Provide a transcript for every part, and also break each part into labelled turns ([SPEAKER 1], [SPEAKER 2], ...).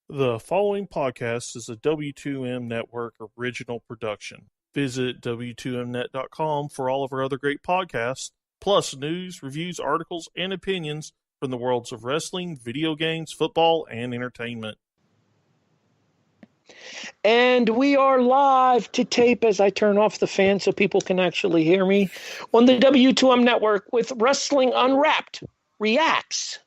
[SPEAKER 1] The following podcast is a W2M Network original production. Visit W2Mnet.com for all of our other great podcasts, plus news, reviews, articles, and opinions from the worlds of wrestling, video games, football, and entertainment.
[SPEAKER 2] And we are live to tape as I turn off the fan so people can actually hear me on the W2M Network with Wrestling Unwrapped Reacts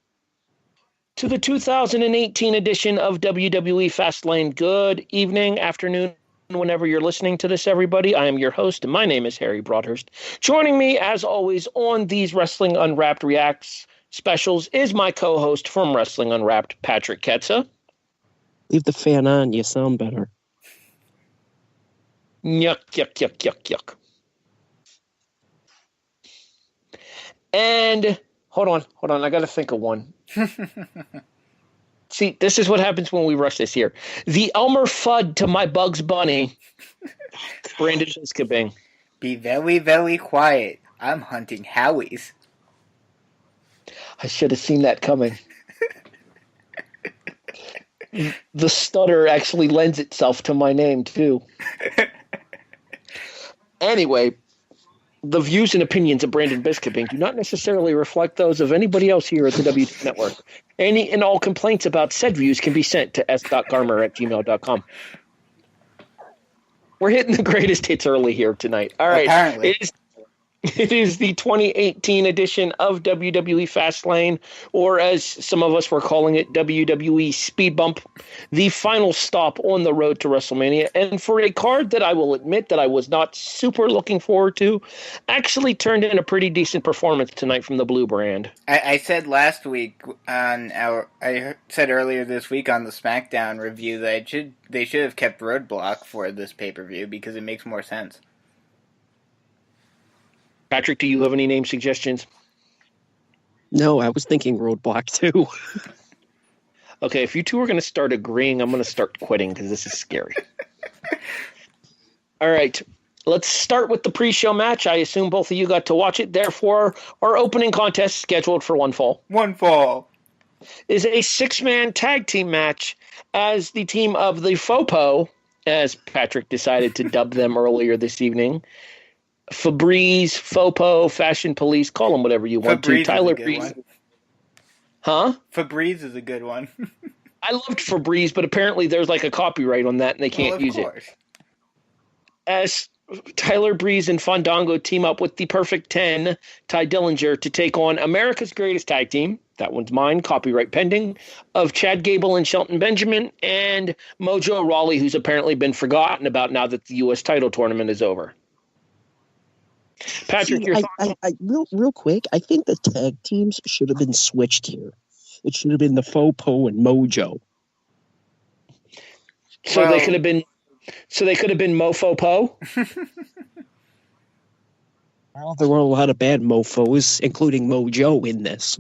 [SPEAKER 2] to the 2018 edition of WWE Fastlane. Good evening, afternoon, whenever you're listening to this, everybody. I am your host, and my name is Harry Broadhurst. Joining me, as always, on these Wrestling Unwrapped Reacts specials is my co-host from Wrestling Unwrapped, Patrick Ketza.
[SPEAKER 3] Leave the fan on, you sound better.
[SPEAKER 2] Yuck, yuck, yuck, yuck, yuck. And hold on, I got to think of one. See, this is what happens when we rush this here. The Elmer Fudd to my Bugs Bunny, Brandon Biskabing.
[SPEAKER 4] Be very, very quiet. I'm hunting Howies.
[SPEAKER 2] I should have seen that coming. The stutter actually lends itself to my name, too. Anyway, the views and opinions of Brandon Biskabing do not necessarily reflect those of anybody else here at the W2 Network. Any and all complaints about said views can be sent to s.garmer@gmail.com. We're hitting the greatest hits early here tonight. All right.
[SPEAKER 4] Apparently.
[SPEAKER 2] It is the 2018 edition of WWE Fastlane, or as some of us were calling it, WWE Speed Bump, the final stop on the road to WrestleMania. And for a card that I will admit that I was not super looking forward to, actually turned in a pretty decent performance tonight from the Blue Brand.
[SPEAKER 4] I said last week I said earlier this week on the SmackDown review that they should have kept Roadblock for this pay-per-view because it makes more sense.
[SPEAKER 2] Patrick, do you have any name suggestions?
[SPEAKER 3] No, I was thinking Roadblock too.
[SPEAKER 2] Okay, if you two are going to start agreeing, I'm going to start quitting because this is scary. All right, let's start with the pre-show match. I assume both of you got to watch it. Therefore, our opening contest, scheduled for one fall, is a six-man tag team match as the team of the Fopo, as Patrick decided to dub them earlier this evening, Febreze, Fopo, Fashion Police, call them whatever you want to. Tyler Breeze. Huh?
[SPEAKER 4] Febreze is a good one.
[SPEAKER 2] I loved Febreze, but apparently there's like a copyright on that and they can't use it. As Tyler Breeze and Fandango team up with the Perfect 10, Ty Dillinger, to take on America's Greatest Tag Team, that one's mine, copyright pending, of Chad Gable and Shelton Benjamin, and Mojo Rawley, who's apparently been forgotten about now that the U.S. title tournament is over. Patrick, your thoughts?
[SPEAKER 3] Real quick, I think the tag teams should have been switched here. It should have been the Fopo and Mojo.
[SPEAKER 2] So they could have been Mofopo?
[SPEAKER 3] Well, there were a lot of bad mofos, including Mojo, in this.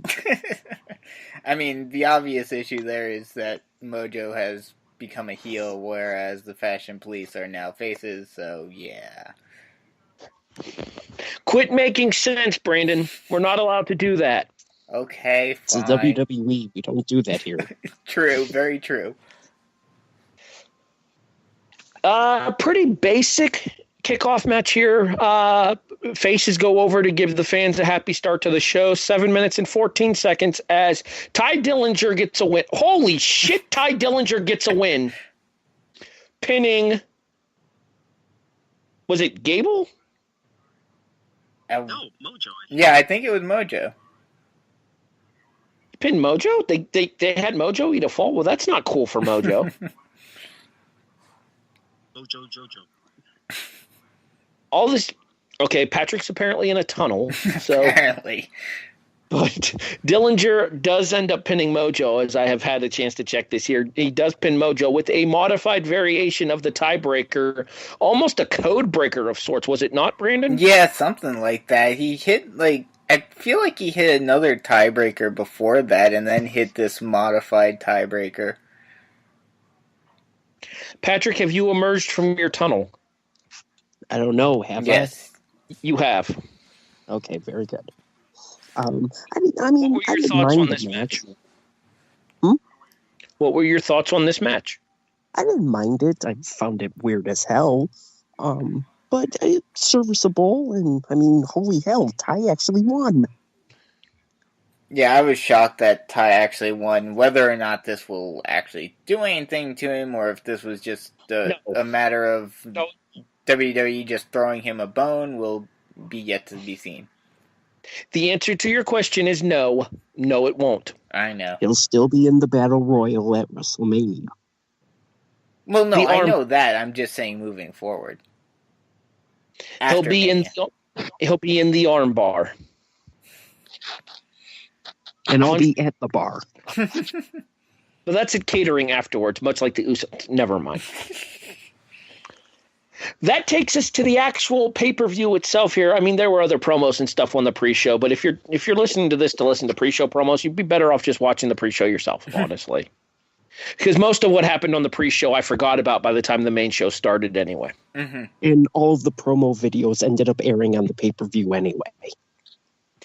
[SPEAKER 4] I mean, the obvious issue there is that Mojo has become a heel, whereas the Fashion Police are now faces, so yeah.
[SPEAKER 2] Quit making sense, Brandon. We're not allowed to do that.
[SPEAKER 4] Okay, fine.
[SPEAKER 3] It's WWE. We don't do that here.
[SPEAKER 4] True, very true.
[SPEAKER 2] Pretty basic kickoff match here. Faces go over to give the fans a happy start to the show. 7 minutes and 14 seconds as Ty Dillinger gets a win. Holy shit, Ty Dillinger gets a win. Pinning. Was it Gable?
[SPEAKER 3] No, Mojo.
[SPEAKER 4] Yeah, I think it was Mojo.
[SPEAKER 2] Pin Mojo? They had Mojo eat a fall? Well, that's not cool for Mojo.
[SPEAKER 3] Mojo Jojo.
[SPEAKER 2] All this... Okay, Patrick's apparently in a tunnel. So,
[SPEAKER 4] apparently.
[SPEAKER 2] But Dillinger does end up pinning Mojo, as I have had a chance to check this here. He does pin Mojo with a modified variation of the tiebreaker, almost a code breaker of sorts. Was it not, Brandon?
[SPEAKER 4] Yeah, something like that. He hit, I feel like he hit another tiebreaker before that and then hit this modified tiebreaker.
[SPEAKER 2] Patrick, have you emerged from your tunnel?
[SPEAKER 3] I don't know. Have
[SPEAKER 4] Yes.
[SPEAKER 2] You have.
[SPEAKER 3] Okay, very good. I
[SPEAKER 2] What
[SPEAKER 3] mean,
[SPEAKER 2] were
[SPEAKER 3] I
[SPEAKER 2] your
[SPEAKER 3] didn't
[SPEAKER 2] thoughts
[SPEAKER 3] mind
[SPEAKER 2] on
[SPEAKER 3] the
[SPEAKER 2] this match? What were your thoughts on this match?
[SPEAKER 3] I didn't mind it. I found it weird as hell. But it's serviceable, and I mean, holy hell, Ty actually won.
[SPEAKER 4] Yeah, I was shocked that Ty actually won. Whether or not this will actually do anything to him, or if this was just a matter of WWE just throwing him a bone, will be yet to be seen.
[SPEAKER 2] The answer to your question is no. No, it won't.
[SPEAKER 4] I know.
[SPEAKER 3] He'll still be in the Battle Royal at WrestleMania.
[SPEAKER 4] Well, no, I know that. I'm just saying moving forward.
[SPEAKER 2] He'll be in the arm bar.
[SPEAKER 3] And I'll be at the bar.
[SPEAKER 2] But that's at catering afterwards, much like the Usos. Never mind. That takes us to the actual pay-per-view itself here. I mean, there were other promos and stuff on the pre-show, but if you're listening to this to listen to pre-show promos, you'd be better off just watching the pre-show yourself, honestly. Because most of what happened on the pre-show I forgot about by the time the main show started anyway.
[SPEAKER 4] Mm-hmm.
[SPEAKER 3] And all of the promo videos ended up airing on the pay-per-view anyway.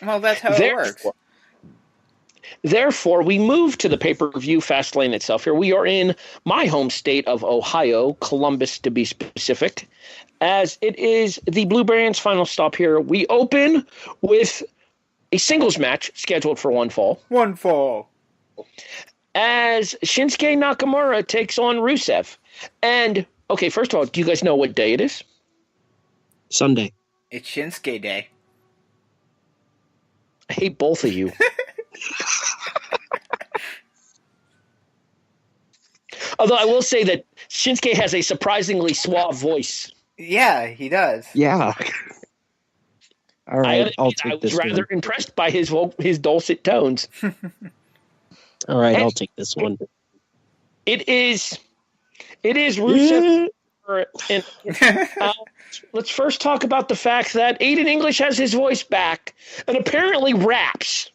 [SPEAKER 4] Well, that's how it works.
[SPEAKER 2] Therefore, we move to the pay-per-view Fastlane itself here. We are in my home state of Ohio, Columbus to be specific, as it is the Blue Brand's final stop here. We open with a singles match scheduled for one fall.
[SPEAKER 4] One fall.
[SPEAKER 2] As Shinsuke Nakamura takes on Rusev. And, okay, first of all, do you guys know what day it is?
[SPEAKER 3] Sunday.
[SPEAKER 4] It's Shinsuke Day.
[SPEAKER 2] I hate both of you. Although I will say that Shinsuke has a surprisingly suave voice.
[SPEAKER 4] Yeah, he does.
[SPEAKER 3] Yeah. All right, I'll take this one. I was
[SPEAKER 2] rather impressed by his dulcet tones.
[SPEAKER 3] All right, I'll take this one.
[SPEAKER 2] It is Rusev. Let's first talk about the fact that Aiden English has his voice back and apparently raps.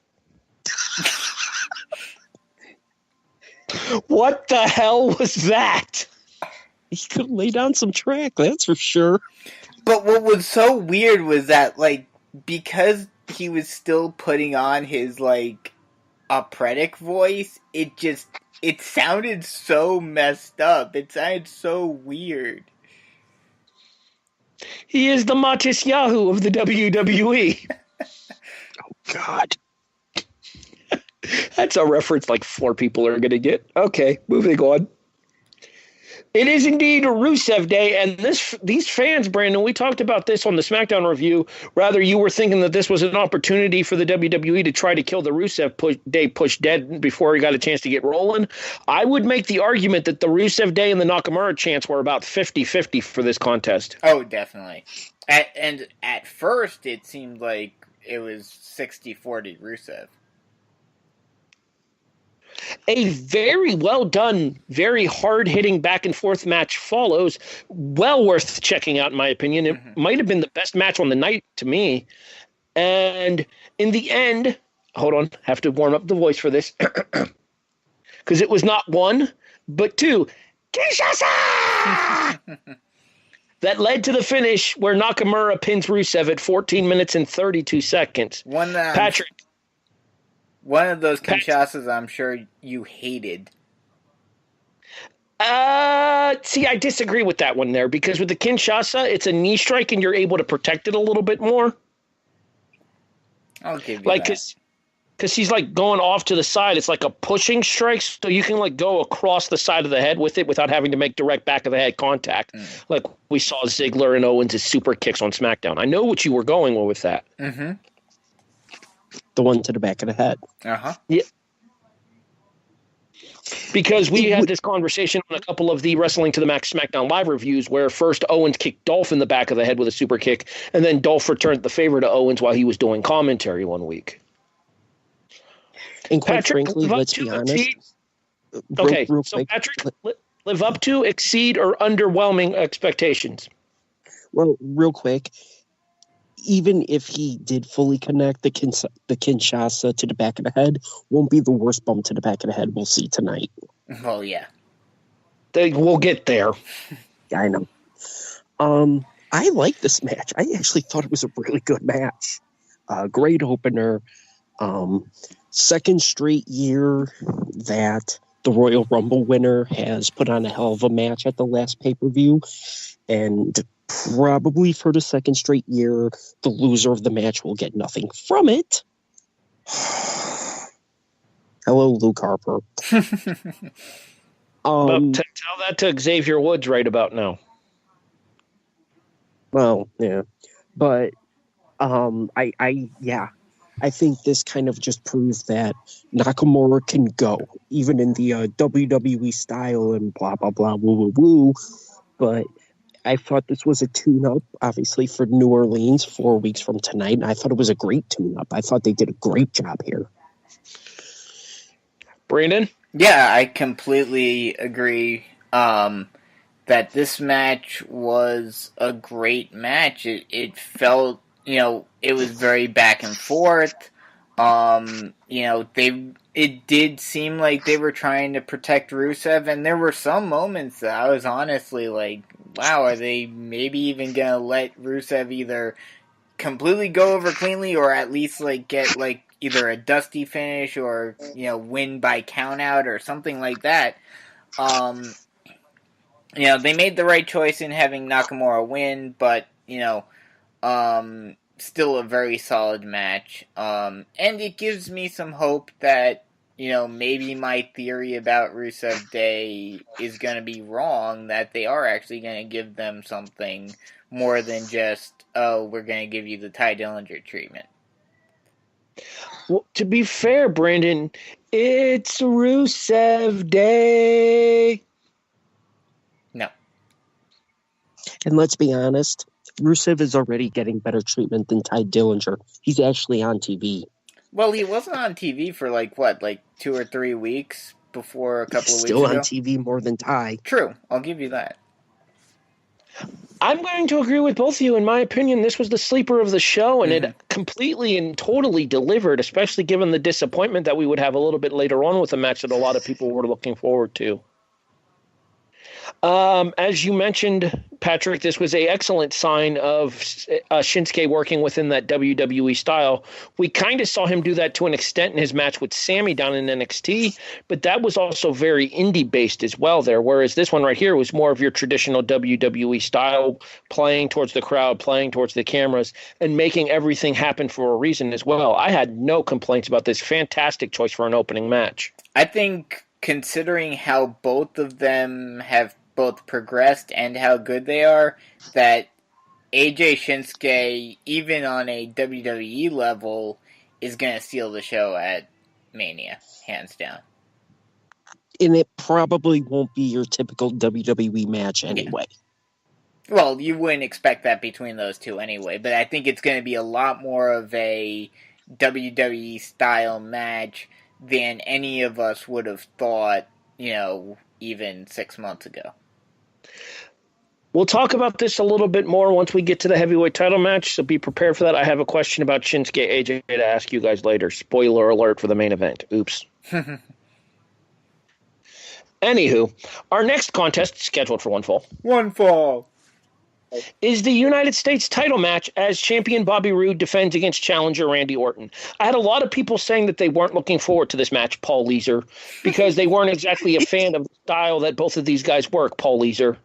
[SPEAKER 2] What the hell was that?
[SPEAKER 3] He could lay down some track, that's for sure.
[SPEAKER 4] But what was so weird was that, like, because he was still putting on his, like, operatic voice, it sounded so messed up. It sounded so weird.
[SPEAKER 2] He is the Matis Yahoo of the WWE.
[SPEAKER 3] Oh, God.
[SPEAKER 2] That's a reference like 4 people are going to get. Okay, moving on. It is indeed a Rusev Day, and these fans, Brandon, we talked about this on the SmackDown review. Rather, you were thinking that this was an opportunity for the WWE to try to kill the Rusev Day push dead before he got a chance to get rolling. I would make the argument that the Rusev Day and the Nakamura chance were about 50-50 for this contest.
[SPEAKER 4] Oh, definitely. And at first, it seemed like it was 60-40 Rusev.
[SPEAKER 2] A very well done, very hard-hitting back-and-forth match follows. Well worth checking out, in my opinion. It might have been the best match on the night to me. And in the end, hold on, have to warm up the voice for this. Because it was not 1, but 2. Kinshasa! That led to the finish where Nakamura pins Rusev at 14 minutes and 32 seconds. Patrick.
[SPEAKER 4] One of those Kinshasas I'm sure you hated.
[SPEAKER 2] See, I disagree with that one there, because with the Kinshasa, it's a knee strike and you're able to protect it a little bit more.
[SPEAKER 4] I'll give you that.
[SPEAKER 2] Because he's like going off to the side. It's like a pushing strike, so you can like go across the side of the head with it without having to make direct back of the head contact. Like we saw Ziggler and Owens' super kicks on SmackDown. I know what you were going with that.
[SPEAKER 4] Mm-hmm.
[SPEAKER 3] The one to the back of the head.
[SPEAKER 4] Uh-huh.
[SPEAKER 2] Yeah. Because we had this conversation on a couple of the Wrestling to the Max SmackDown Live reviews where first Owens kicked Dolph in the back of the head with a super kick, and then Dolph returned the favor to Owens while he was doing commentary one week.
[SPEAKER 3] And quite frankly, let's be honest.
[SPEAKER 2] Okay, so Patrick, live up to, exceed, or underwhelming expectations?
[SPEAKER 3] Well, real quick, even if he did fully connect the Kinshasa to the back of the head, won't be the worst bump to the back of the head we'll see tonight.
[SPEAKER 4] Well, yeah.
[SPEAKER 2] We'll get there.
[SPEAKER 3] I know. I like this match. I actually thought it was a really good match. Great opener. Second straight year that the Royal Rumble winner has put on a hell of a match at the last pay-per-view, and probably for the second straight year, the loser of the match will get nothing from it. Hello, Luke Harper.
[SPEAKER 2] Tell that to Xavier Woods right about now.
[SPEAKER 3] Well, yeah. But I think this kind of just proves that Nakamura can go, even in the WWE style and blah, blah, blah, woo, woo, woo. But I thought this was a tune-up, obviously, for New Orleans 4 weeks from tonight. And I thought it was a great tune-up. I thought they did a great job here.
[SPEAKER 2] Brandon?
[SPEAKER 4] Yeah, I completely agree that this match was a great match. It felt, it was very back and forth. It did seem like they were trying to protect Rusev, and there were some moments that I was honestly like, wow, are they maybe even gonna let Rusev either completely go over cleanly or at least get either a dusty finish or win by countout or something like that. They made the right choice in having Nakamura win, but still a very solid match. And it gives me some hope that maybe my theory about Rusev Day is going to be wrong, that they are actually going to give them something more than just, oh, we're going to give you the Ty Dillinger treatment.
[SPEAKER 2] Well, to be fair, Brandon, it's Rusev Day.
[SPEAKER 4] No.
[SPEAKER 3] And let's be honest, Rusev is already getting better treatment than Ty Dillinger. He's actually on TV.
[SPEAKER 4] Well, he wasn't on TV for 2 or 3 weeks before a couple of weeks ago.
[SPEAKER 3] Still on TV more than Ty.
[SPEAKER 4] True, I'll give you that.
[SPEAKER 2] I'm going to agree with both of you. In my opinion, this was the sleeper of the show, and it completely and totally delivered, especially given the disappointment that we would have a little bit later on with a match that a lot of people were looking forward to. As you mentioned, Patrick, this was an excellent sign of Shinsuke working within that WWE style. We kind of saw him do that to an extent in his match with Sami down in NXT, but that was also very indie-based as well there, whereas this one right here was more of your traditional WWE style, playing towards the crowd, playing towards the cameras, and making everything happen for a reason as well. I had no complaints about this. Fantastic choice for an opening match.
[SPEAKER 4] I think, considering how both of them have both progressed and how good they are, that AJ Shinsuke, even on a WWE level, is going to steal the show at Mania, hands down.
[SPEAKER 3] And it probably won't be your typical WWE match anyway.
[SPEAKER 4] Yeah. Well, you wouldn't expect that between those two anyway, but I think it's going to be a lot more of a WWE-style match than any of us would have thought, even 6 months ago.
[SPEAKER 2] We'll talk about this a little bit more once we get to the heavyweight title match, so be prepared for that. I have a question about Shinsuke AJ to ask you guys later. Spoiler alert for the main event. Oops. Anywho, our next contest, scheduled for one fall, is the United States title match as champion Bobby Roode defends against challenger Randy Orton. I had a lot of people saying that they weren't looking forward to this match, Paul Leeser, because they weren't exactly a fan of the style that both of these guys work, Paul Leeser.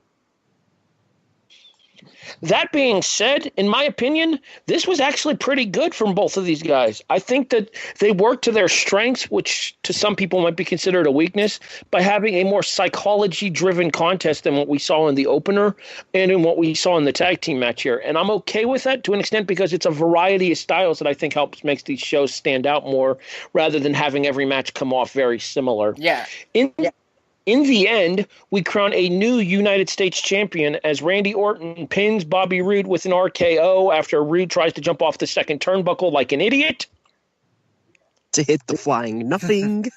[SPEAKER 2] That being said, in my opinion, this was actually pretty good from both of these guys. I think that they worked to their strengths, which to some people might be considered a weakness, by having a more psychology-driven contest than what we saw in the opener and in what we saw in the tag team match here. And I'm okay with that to an extent because it's a variety of styles that I think helps makes these shows stand out more rather than having every match come off very similar.
[SPEAKER 4] Yeah.
[SPEAKER 2] In the end, we crown a new United States champion as Randy Orton pins Bobby Roode with an RKO after Roode tries to jump off the second turnbuckle like an idiot.
[SPEAKER 3] To hit the flying nothing.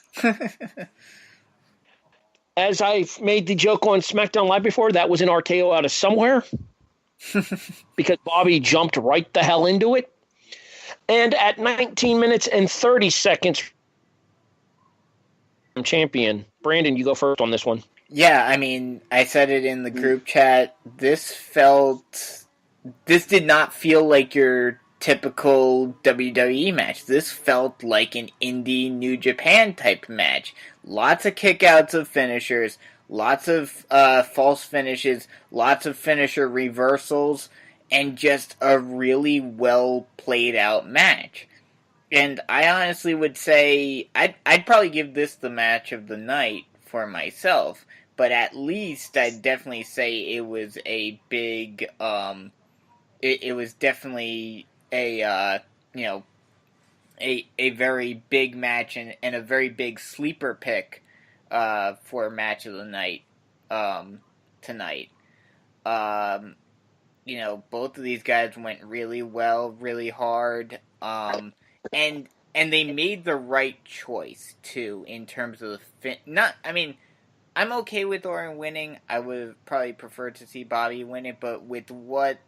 [SPEAKER 2] As I've made the joke on SmackDown Live before, that was an RKO out of somewhere. Because Bobby jumped right the hell into it. And at 19 minutes and 30 seconds, champion. Brandon, you go first on this one.
[SPEAKER 4] Yeah, I mean, I said it in the group chat. This did not feel like your typical WWE match. This felt like an indie New Japan type match. lots of kickouts of finishers, lots of false finishes, lots of finisher reversals, and just a really well played out match. And I honestly would say I'd probably give this the match of the night for myself, but at least I'd definitely say it was a big it was definitely a a very big match and a very big sleeper pick for match of the night tonight. Both of these guys went really well, really hard, and they made the right choice too in terms of I'm okay with Orton winning. I would have probably preferred to see Bobby win it, but with what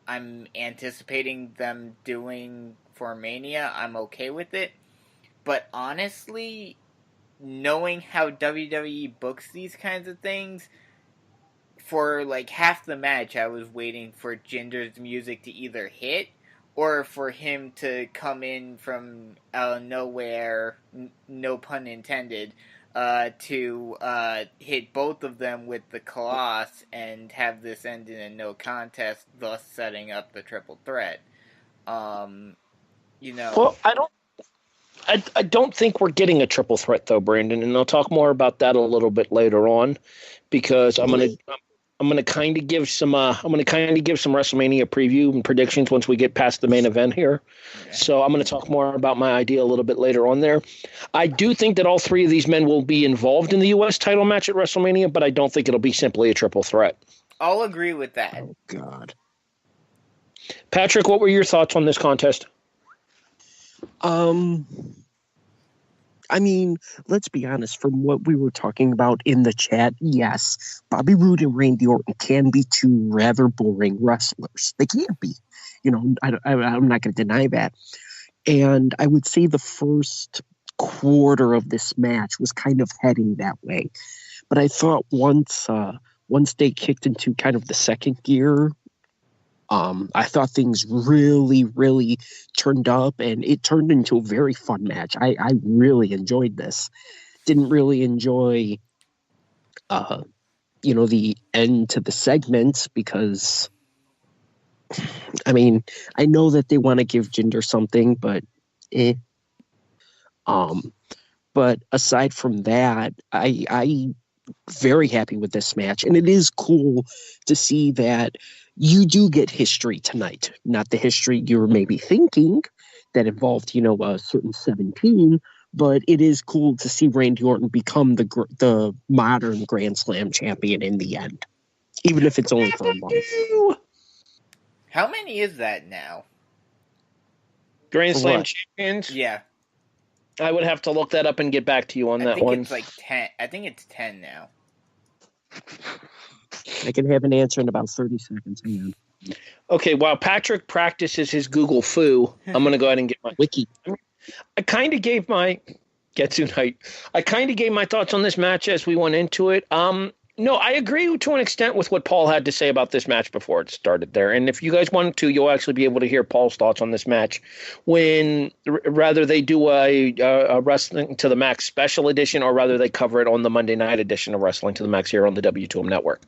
[SPEAKER 4] I'm anticipating them doing for Mania, I'm okay with it. But honestly, knowing how WWE books these kinds of things, for like half the match I was waiting for Jinder's music to either hit or for him to come in from out of nowhere, no pun intended, to hit both of them with the Colossus and have this end in a no contest, thus setting up the triple threat.
[SPEAKER 2] Well, I don't think we're getting a triple threat though, Brandon, and I'll talk more about that a little bit later on, because I'm gonna kind of give some WrestleMania preview and predictions once we get past the main event here. Okay. So I'm gonna talk more about my idea a little bit later on there. I do think that all three of these men will be involved in the U.S. title match at WrestleMania, but I don't think it'll be simply a triple threat.
[SPEAKER 4] I'll agree with that.
[SPEAKER 3] Oh God,
[SPEAKER 2] Patrick, what were your thoughts on this contest?
[SPEAKER 3] I mean, let's be honest, from what we were talking about in the chat, yes, Bobby Roode and Randy Orton can be two rather boring wrestlers. They can't be. I'm not going to deny that. And I would say the first quarter of this match was kind of heading that way. But I thought once they kicked into kind of the second gear, I thought things really, really turned up, and it turned into a very fun match. I really enjoyed this. Didn't really enjoy, the end to the segment because, I mean, I know that they want to give Jinder something, but But aside from that, I very happy with this match, and it is cool to see that you do get history tonight. Not the history you were maybe thinking that involved, a certain 17, but it is cool to see Randy Orton become the modern Grand Slam champion in the end, even if it's only for a month.
[SPEAKER 4] How many is that now?
[SPEAKER 2] Grand Slam champions?
[SPEAKER 4] Yeah.
[SPEAKER 2] I would have to look that up and get back to you on that one.
[SPEAKER 4] I think it's like 10. I think it's 10 now.
[SPEAKER 3] I can have an answer in about 30 seconds. Hang on.
[SPEAKER 2] Okay, while Patrick practices his Google foo, I'm going to go ahead and get my
[SPEAKER 3] wiki.
[SPEAKER 2] I kind of gave my thoughts on this match as we went into it. No, I agree to an extent with what Paul had to say about this match before it started there. And if you guys want to, you'll actually be able to hear Paul's thoughts on this match when rather they do a Wrestling to the Max special edition, or rather they cover it on the Monday night edition of Wrestling to the Max here on the W2M network.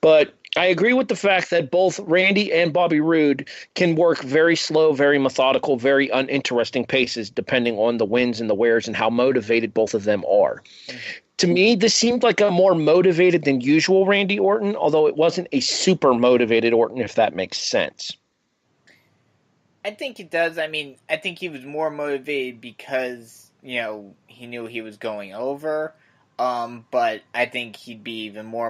[SPEAKER 2] But I agree with the fact that both Randy and Bobby Roode can work very slow, very methodical, very uninteresting paces depending on the wins and the wears and how motivated both of them are. Mm-hmm. To me, this seemed like a more motivated than usual Randy Orton, although it wasn't a super motivated Orton, if that makes sense.
[SPEAKER 4] I think it does. I mean, I think he was more motivated because, he knew he was going over. But I think he'd be even more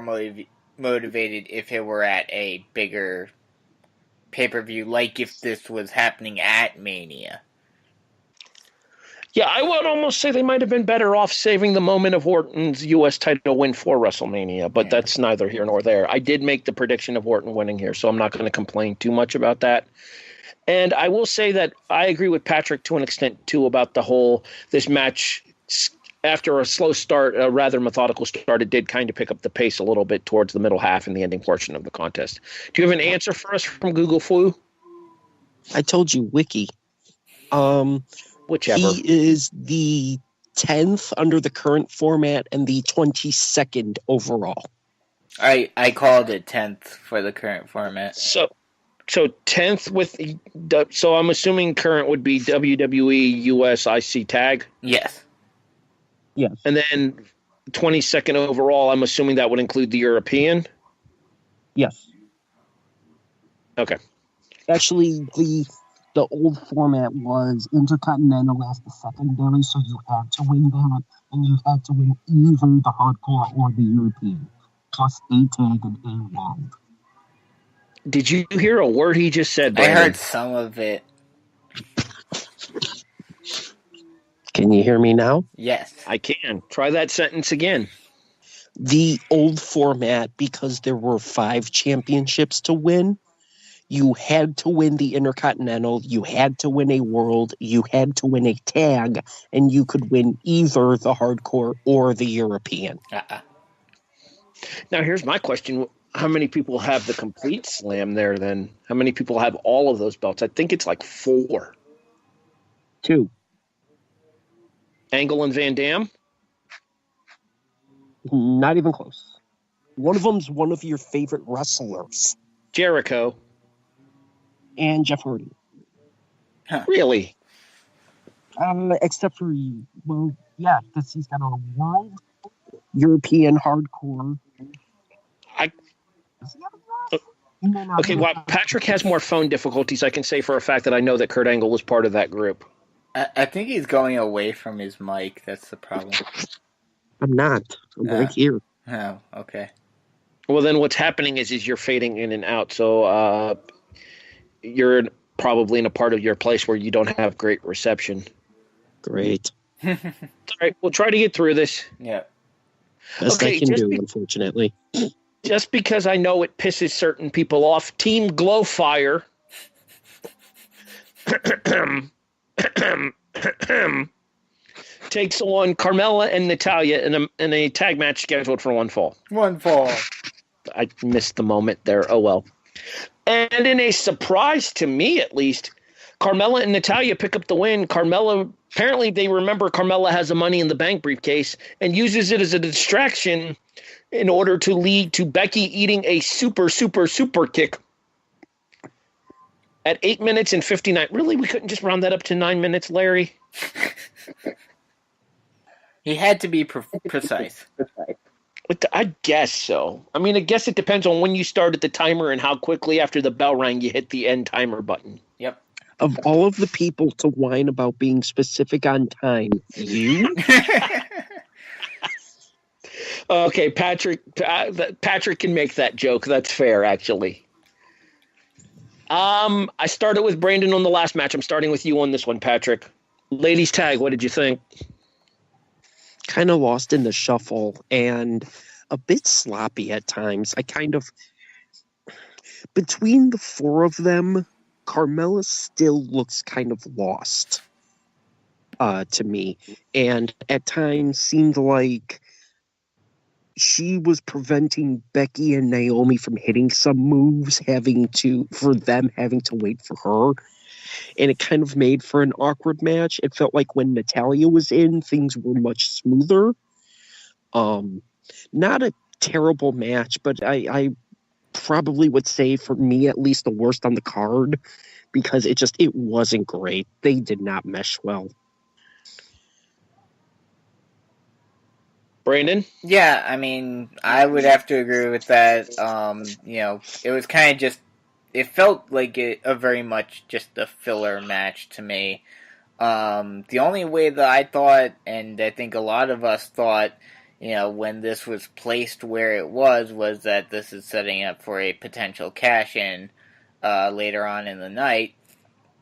[SPEAKER 4] motivated if it were at a bigger pay-per-view, like if this was happening at Mania.
[SPEAKER 2] Yeah, I would almost say they might have been better off saving the moment of Orton's U.S. title win for WrestleMania, but that's neither here nor there. I did make the prediction of Orton winning here, so I'm not going to complain too much about that. And I will say that I agree with Patrick to an extent, too, about this match. After a slow start, a rather methodical start, it did kind of pick up the pace a little bit towards the middle half and the ending portion of the contest. Do you have an answer for us from Google Flu?
[SPEAKER 3] I told you, Wiki.
[SPEAKER 2] Whichever.
[SPEAKER 3] He is the 10th under the current format and the 22nd overall.
[SPEAKER 4] I called it 10th for the current format.
[SPEAKER 2] So 10th with, so I'm assuming current would be WWE US IC tag?
[SPEAKER 4] Yes.
[SPEAKER 3] Yes.
[SPEAKER 2] And then 22nd overall, I'm assuming that would include the European?
[SPEAKER 3] Yes.
[SPEAKER 2] Okay.
[SPEAKER 3] Actually, the old format was Intercontinental as the secondary, so you had to win that, and you had to win either the Hardcore or the European, plus a tag and a world.
[SPEAKER 2] Did you hear a word he just said, Brandon?
[SPEAKER 4] I heard some of it.
[SPEAKER 3] Can you hear me now?
[SPEAKER 4] Yes.
[SPEAKER 2] I can. Try that sentence again.
[SPEAKER 3] The old format, because there were 5 championships to win, you had to win the Intercontinental, you had to win a World, you had to win a tag, and you could win either the Hardcore or the European.
[SPEAKER 2] Now, here's my question. How many people have the complete slam there then? How many people have all of those belts? I think it's like 4.
[SPEAKER 3] 2.
[SPEAKER 2] Angle and Van Dam?
[SPEAKER 3] Not even close. One of them's one of your favorite wrestlers.
[SPEAKER 2] Jericho.
[SPEAKER 3] And Jeff Hardy.
[SPEAKER 4] Huh.
[SPEAKER 2] Really?
[SPEAKER 3] Except for, well, yeah, because he's got a World, European Hardcore.
[SPEAKER 2] Okay, well, Patrick has more phone difficulties. I can say for a fact that I know that Kurt Angle was part of that group.
[SPEAKER 4] I think he's going away from his mic. That's the problem.
[SPEAKER 3] I'm not. I'm right here.
[SPEAKER 4] Oh, okay.
[SPEAKER 2] Well, then what's happening is you're fading in and out. So you're probably in a part of your place where you don't have great reception.
[SPEAKER 3] Great.
[SPEAKER 2] All right, we'll try to get through this.
[SPEAKER 4] Yeah.
[SPEAKER 3] Best I can do, unfortunately.
[SPEAKER 2] Just because I know it pisses certain people off, Team Glowfire takes on Carmella and Natalya in a tag match scheduled for one fall.
[SPEAKER 4] One fall.
[SPEAKER 2] I missed the moment there. Oh, well. And in a surprise to me, at least, Carmella and Natalya pick up the win. Apparently they remember Carmella has a Money in the Bank briefcase and uses it as a distraction in order to lead to Becky eating a super kick at 8 minutes and 59. Really? We couldn't just round that up to 9 minutes, Larry?
[SPEAKER 4] He had to be precise.
[SPEAKER 2] I guess so. I mean, I guess it depends on when you started the timer and how quickly after the bell rang you hit the end timer button.
[SPEAKER 4] Yep.
[SPEAKER 3] Of all of the people to whine about being specific on time, you?
[SPEAKER 2] Okay, Patrick can make that joke. That's fair, actually. I started with Brandon on the last match. I'm starting with you on this one, Patrick. Ladies tag, what did you think?
[SPEAKER 3] Kind of lost in the shuffle and a bit sloppy at times. Between the 4 of them, Carmella still looks kind of lost to me. And at times seemed like she was preventing Becky and Naomi from hitting some moves, for them having to wait for her. And it kind of made for an awkward match. It felt like when Natalya was in, things were much smoother. Not a terrible match, but I probably would say, for me at least, the worst on the card, because it wasn't great. They did not mesh well.
[SPEAKER 2] Brandon?
[SPEAKER 4] Yeah, I mean, I would have to agree with that. It was kind of just, it felt like a very much just a filler match to me. The only way that I thought, and I think a lot of us thought, when this was placed where it was that this is setting up for a potential cash-in later on in the night.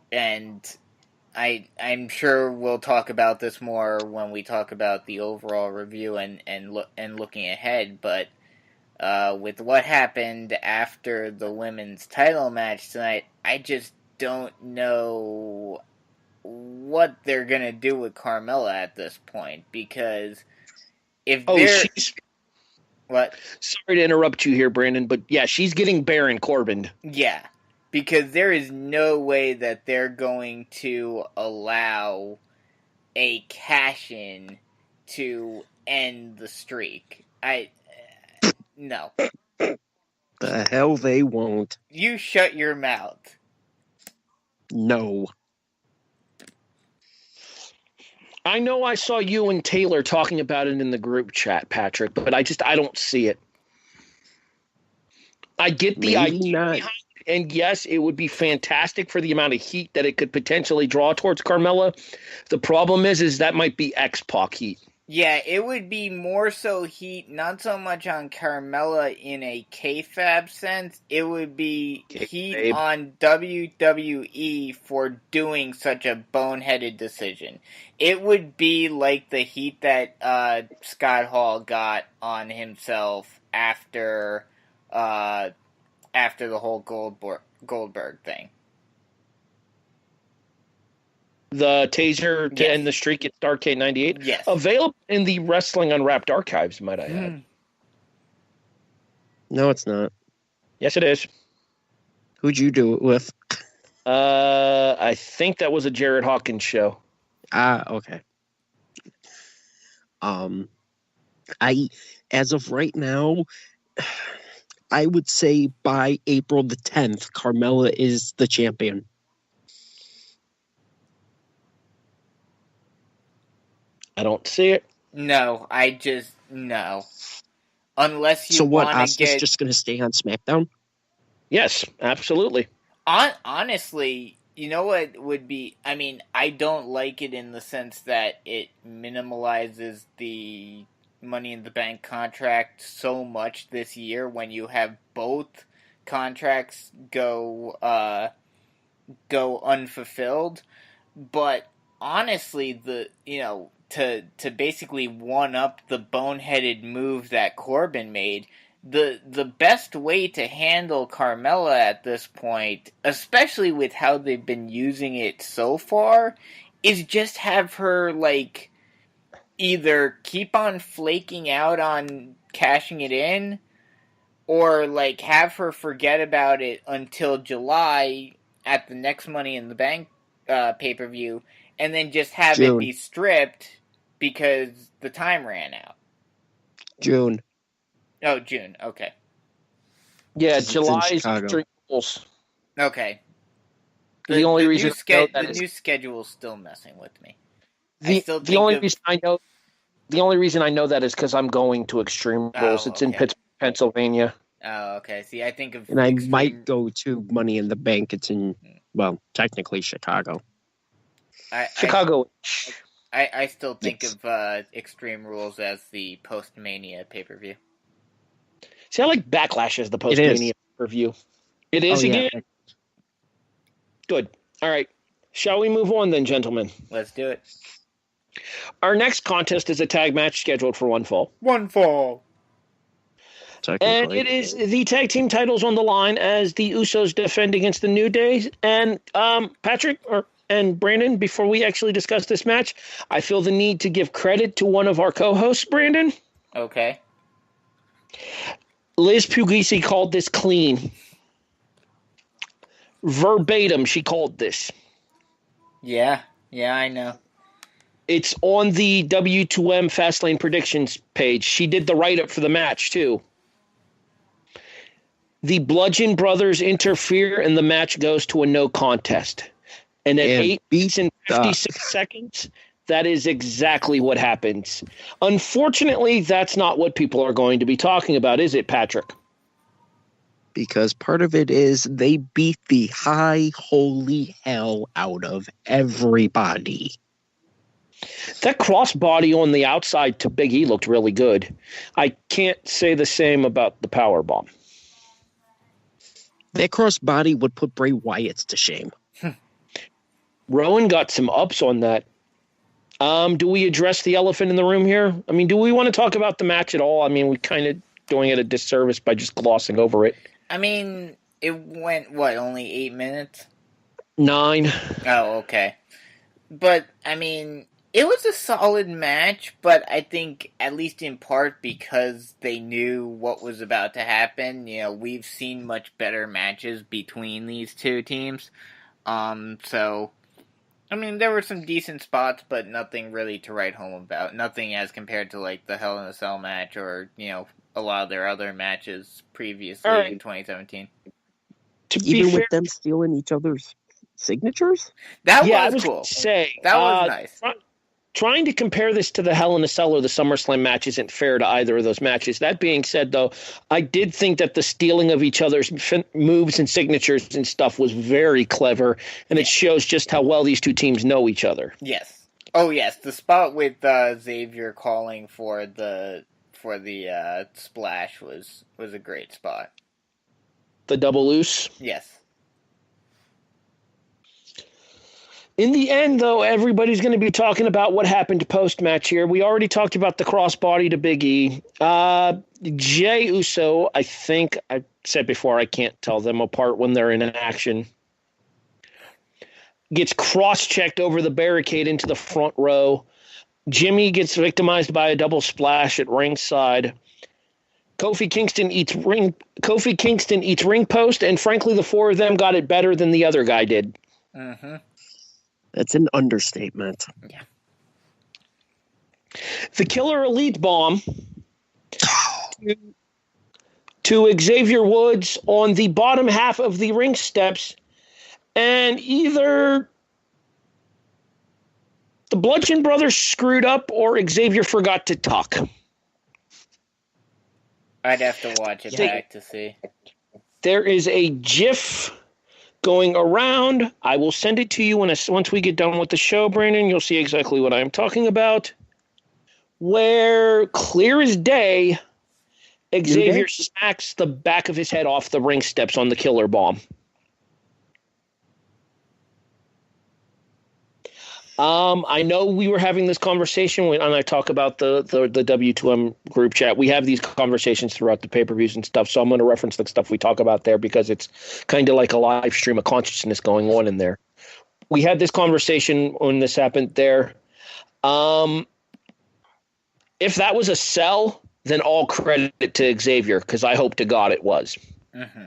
[SPEAKER 4] And I'm sure we'll talk about this more when we talk about the overall review and looking ahead, but with what happened after the women's title match tonight, I just don't know what they're going to do with Carmella at this point, because if What?
[SPEAKER 2] Sorry to interrupt you here, Brandon, but yeah, she's getting Baron Corbin.
[SPEAKER 4] Yeah, because there is no way that they're going to allow a cash-in to end the streak. No.
[SPEAKER 3] The hell they won't.
[SPEAKER 4] You shut your mouth.
[SPEAKER 3] No.
[SPEAKER 2] I know I saw you and Taylor talking about it in the group chat, Patrick, but I don't see it. I get the idea behind it, and yes, it would be fantastic for the amount of heat that it could potentially draw towards Carmella. The problem is that might be X-Pac heat.
[SPEAKER 4] Yeah, it would be more so heat, not so much on Carmella in a kayfabe sense. It would be heat on WWE for doing such a boneheaded decision. It would be like the heat that Scott Hall got on himself after the whole Goldberg thing.
[SPEAKER 2] The taser to end the streak at Starrcade 98?
[SPEAKER 4] Yes.
[SPEAKER 2] Available in the Wrestling Unwrapped archives, might I add.
[SPEAKER 3] No, it's not.
[SPEAKER 2] Yes, it is.
[SPEAKER 3] Who'd you do it with?
[SPEAKER 2] I think that was a Jared Hawkins show.
[SPEAKER 3] Okay. As of right now, I would say by April the 10th, Carmella is the champion.
[SPEAKER 2] I don't see it.
[SPEAKER 4] No, no. Unless you
[SPEAKER 3] so what,
[SPEAKER 4] want to get...
[SPEAKER 3] just going to stay on SmackDown?
[SPEAKER 2] Yes, absolutely.
[SPEAKER 4] Honestly, you know what would be... I mean, I don't like it in the sense that it minimalizes the Money in the Bank contract so much this year when you have both contracts go unfulfilled. But honestly, to basically one-up the boneheaded move that Corbin made, the best way to handle Carmella at this point, especially with how they've been using it so far, is just have her, either keep on flaking out on cashing it in, or, have her forget about it until July at the next Money in the Bank pay-per-view, and then just have
[SPEAKER 3] June.
[SPEAKER 4] it be stripped because the time ran out.
[SPEAKER 3] June.
[SPEAKER 4] Oh, June. Okay.
[SPEAKER 2] Yeah, July's streak rules.
[SPEAKER 4] Okay.
[SPEAKER 2] The only reason
[SPEAKER 4] the new schedule's still messing with me.
[SPEAKER 2] The only reason I know that is because I'm going to Extreme Rules. It's in Pittsburgh, Pennsylvania.
[SPEAKER 4] Oh, okay. See, I think of
[SPEAKER 3] and I might go to Money in the Bank. It's in technically Chicago.
[SPEAKER 2] Chicago.
[SPEAKER 4] I still think of Extreme Rules as the post-Mania pay-per-view.
[SPEAKER 2] See, I like Backlash as the post-Mania pay-per-view. It is again? Yeah. Good. All right. Shall we move on then, gentlemen?
[SPEAKER 4] Let's do it.
[SPEAKER 2] Our next contest is a tag match scheduled for one fall.
[SPEAKER 4] One fall.
[SPEAKER 2] And it is the tag team titles on the line as the Usos defend against the New Day. And Patrick and Brandon, before we actually discuss this match, I feel the need to give credit to one of our co-hosts, Brandon.
[SPEAKER 4] Okay.
[SPEAKER 2] Liz Puglisi called this clean. Verbatim, she called this.
[SPEAKER 4] Yeah, I know.
[SPEAKER 2] It's on the W2M Fastlane predictions page. She did the write-up for the match, too. The Bludgeon Brothers interfere, and the match goes to a no contest. And at 8 minutes and 56 seconds, that is exactly what happens. Unfortunately, that's not what people are going to be talking about, is it, Patrick?
[SPEAKER 3] Because part of it is they beat the high holy hell out of everybody.
[SPEAKER 2] That crossbody on the outside to Big E looked really good. I can't say the same about the powerbomb.
[SPEAKER 3] That crossbody would put Bray Wyatt to shame.
[SPEAKER 2] Rowan got some ups on that. Do we address the elephant in the room here? I mean, do we want to talk about the match at all? I mean, we're kind of doing it a disservice by just glossing over it.
[SPEAKER 4] I mean, it went, only 8 minutes?
[SPEAKER 2] 9.
[SPEAKER 4] Oh, okay. But, I mean, it was a solid match, but I think, at least in part, because they knew what was about to happen, we've seen much better matches between these two teams. So, I mean, there were some decent spots, but nothing really to write home about. Nothing as compared to, like, the Hell in a Cell match or, a lot of their other matches previously in 2017.
[SPEAKER 3] Even with them stealing each other's signatures?
[SPEAKER 4] That was cool. That was nice.
[SPEAKER 2] Trying to compare this to the Hell in a Cell or the SummerSlam match isn't fair to either of those matches. That being said, though, I did think that the stealing of each other's moves and signatures and stuff was very clever, and it shows just how well these two teams know each other.
[SPEAKER 4] Yes. Oh, yes. The spot with Xavier calling for the splash was a great spot.
[SPEAKER 2] The double loose?
[SPEAKER 4] Yes.
[SPEAKER 2] In the end, though, everybody's going to be talking about what happened post-match here. We already talked about the crossbody to Big E. Jey Uso, I think I said before, I can't tell them apart when they're in action. Gets cross-checked over the barricade into the front row. Jimmy gets victimized by a double splash at ringside. Kofi Kingston eats ring post, and frankly, the four of them got it better than the other guy did.
[SPEAKER 4] Mm-hmm.
[SPEAKER 3] That's an understatement.
[SPEAKER 4] Yeah.
[SPEAKER 2] The Killer Elite Bomb to Xavier Woods on the bottom half of the ring steps, and either the Bludgeon Brothers screwed up or Xavier forgot to tuck.
[SPEAKER 4] I'd have to watch it back to see.
[SPEAKER 2] There is a GIF going around. I will send it to you once we get done with the show, Brandon. You'll see exactly what I'm talking about. Where, clear as day, Xavier smacks the back of his head off the ring steps on the Killer Bomb. I know we were having this conversation when I talk about the W2M group chat. We have these conversations throughout the pay-per-views and stuff, so I'm going to reference the stuff we talk about there because it's kind of like a live stream of consciousness going on in there. We had this conversation when this happened there. If that was a sell, then all credit to Xavier because I hope to God it was.
[SPEAKER 4] Mm-hmm.